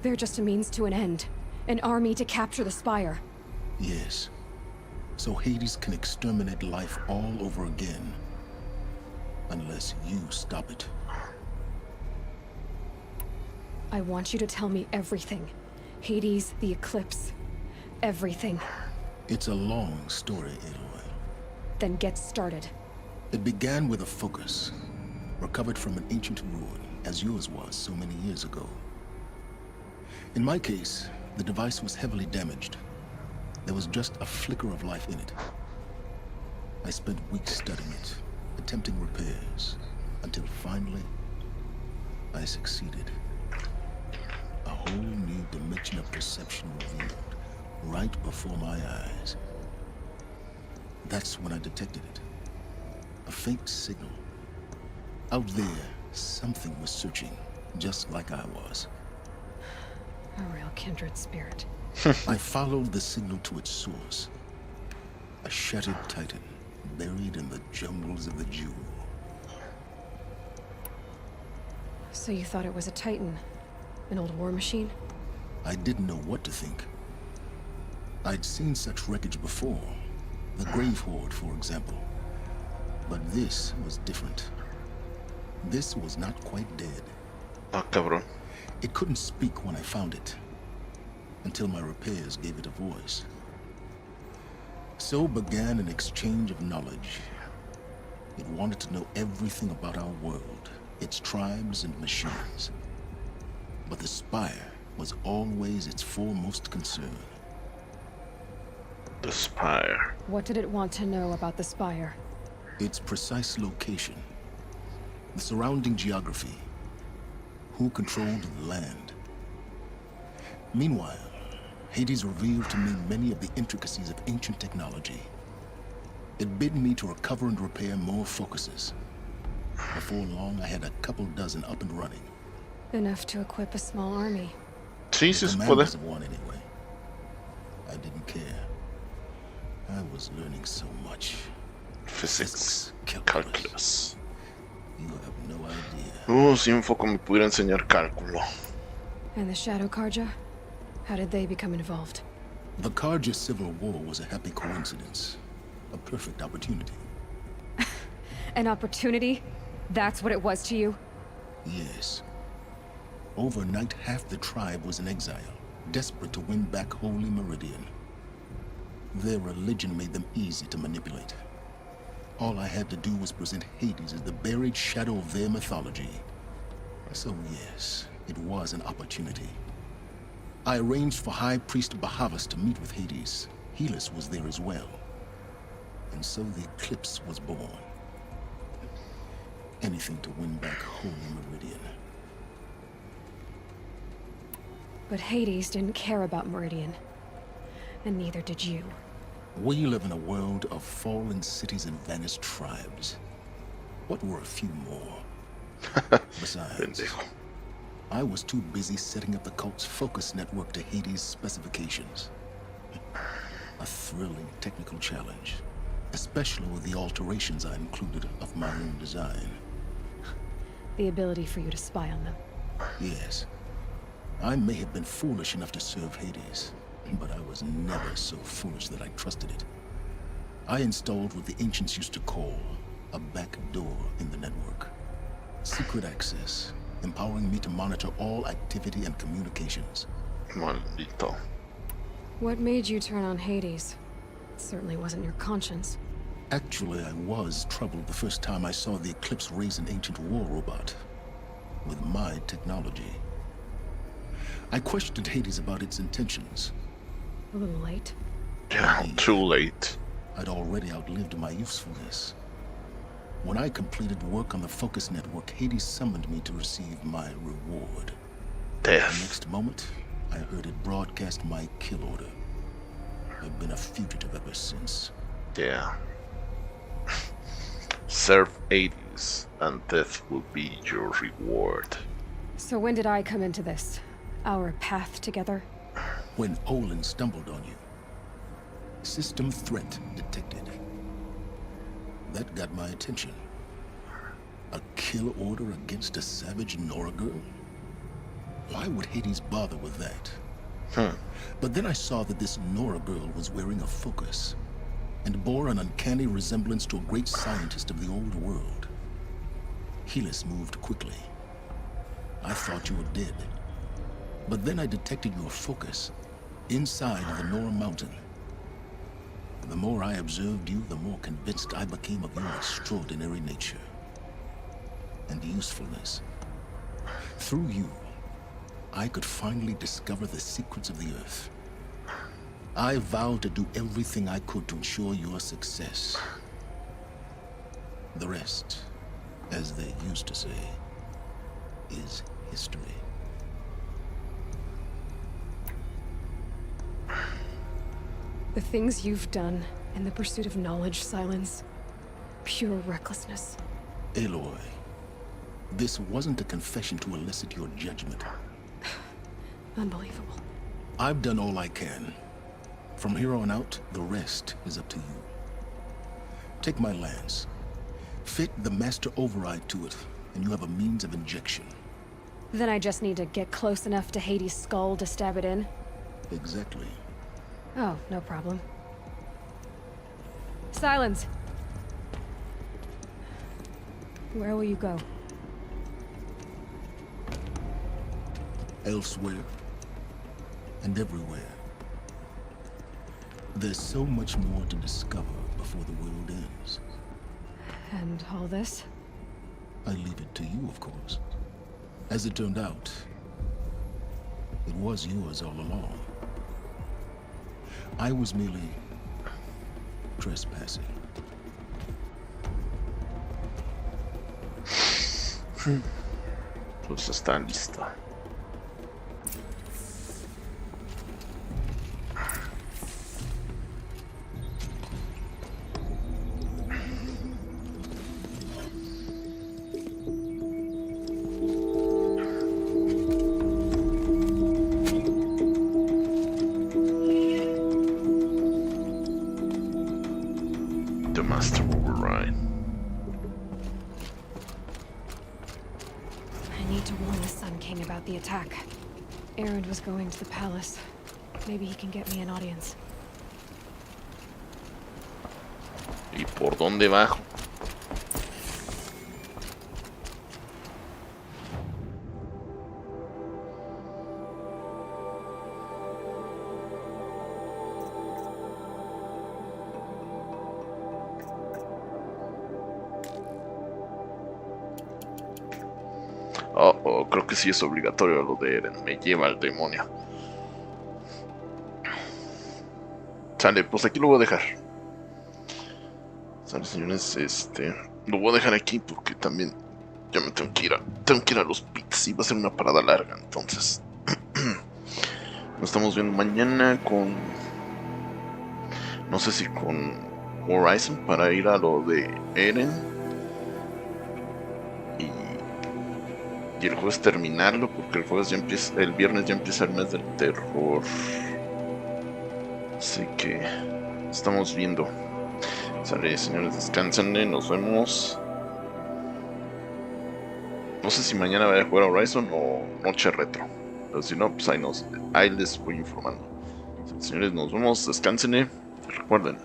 they're just a means to an end. An army to capture the Spire. Yes. So Hades can exterminate life all over again. Unless you stop it. I want you to tell me everything. Hades, the Eclipse. Everything. It's a long story, Aloy. Then get started. It began with a focus. Recovered from an ancient ruin, as yours was so many years ago. In my case, the device was heavily damaged. There was just a flicker of life in it. I spent weeks studying it, attempting repairs, until finally, I succeeded. A whole new dimension of perception revealed, right before my eyes. That's when I detected it. A faint signal. Out there, something was searching, just like I was. A real kindred spirit. I followed the signal to its source. A shattered titan, buried in the jungles of the Jewel. So you thought it was a titan? An old war machine? I didn't know what to think. I'd seen such wreckage before. The Grave Horde, for example. But this was different. This was not quite dead. Ah, cabrón. It couldn't speak when I found it, until my repairs gave it a voice. So began an exchange of knowledge. It wanted to know everything about our world, its tribes and machines. But the Spire was always its foremost concern. The Spire. What did it want to know about the Spire? Its precise location, the surrounding geography, who controlled the land. Meanwhile, Hades revealed to me many of the intricacies of ancient technology. It bid me to recover and repair more focuses. Before long, I had a couple dozen up and running. Enough to equip a small army. Jesus, the commanders of one anyway. I didn't care. I was learning so much. Physics, calculus. You have no idea. Si un foco me pudiera enseñar cálculo. And the Shadow Karja? How did they become involved? The Karja Civil War was a happy coincidence. A perfect opportunity. An opportunity? That's what it was to you? Yes. Overnight, half the tribe was in exile, desperate to win back Holy Meridian. Their religion made them easy to manipulate. All I had to do was present Hades as the buried shadow of their mythology. So yes, it was an opportunity. I arranged for High Priest Bahavas to meet with Hades. Helis was there as well. And so the eclipse was born. Anything to win back Holy Meridian. But Hades didn't care about Meridian. And neither did you. We live in a world of fallen cities and vanished tribes. What were a few more? Besides, I was too busy setting up the cult's focus network to Hades' specifications. A thrilling technical challenge, especially with the alterations I included of my own design. The ability for you to spy on them. Yes. I may have been foolish enough to serve Hades, but I was never so foolish that I trusted it. I installed what the ancients used to call a back door in the network. Secret access, empowering me to monitor all activity and communications. Maldito. What made you turn on Hades? It certainly wasn't your conscience. Actually, I was troubled the first time I saw the Eclipse raise an ancient war robot with my technology. I questioned Hades about its intentions. A little late. Yeah, too late. I'd already outlived my usefulness. When I completed work on the Focus Network, Hades summoned me to receive my reward. Death. The next moment, I heard it broadcast my kill order. I've been a fugitive ever since. Yeah. Serve Hades, and death will be your reward. So when did I come into this? Our path together? When Olin stumbled on you. System threat detected. That got my attention. A kill order against a savage Nora girl? Why would Hades bother with that? But then I saw that this Nora girl was wearing a focus and bore an uncanny resemblance to a great scientist of the old world. Helis moved quickly. I thought you were dead. But then I detected your focus inside the Nora mountain. The more I observed you, the more convinced I became of your extraordinary nature and usefulness. Through you, I could finally discover the secrets of the Earth. I vowed to do everything I could to ensure your success. The rest, as they used to say, is history. The things you've done in the pursuit of knowledge, Silence. Pure recklessness. Aloy, this wasn't a confession to elicit your judgment. Unbelievable. I've done all I can. From here on out, the rest is up to you. Take my lance. Fit the master override to it, and you have a means of injection. Then I just need to get close enough to Hades' skull to stab it in? Exactly. Oh, no problem. Silence! Where will you go? Elsewhere. And everywhere. There's so much more to discover before the world ends. And all this? I leave it to you, of course. As it turned out, it was yours all along. I was merely trespassing. Pues está lista. The master override. I need to warn the Sun King about the attack. Erend was going to the palace. Maybe he can get me an audience. ¿Y por dónde bajo? Creo que sí es obligatorio lo de Eren. Me lleva al demonio. Sale, pues aquí lo voy a dejar. Sale, señores, lo voy a dejar aquí porque también ya me tengo que ir a los pits y va a ser una parada larga, entonces nos estamos viendo mañana con, no sé si con Horizon para ir a lo de Eren y el jueves terminarlo porque el viernes ya empieza el mes del terror, así que estamos viendo. Sale, señores, descansen, nos vemos. No sé si mañana voy a jugar a Horizon o Noche Retro, pero si no, pues ahí les voy informando. Señores, nos vemos, descansen, recuerden.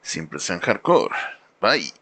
Siempre sean hardcore. Bye.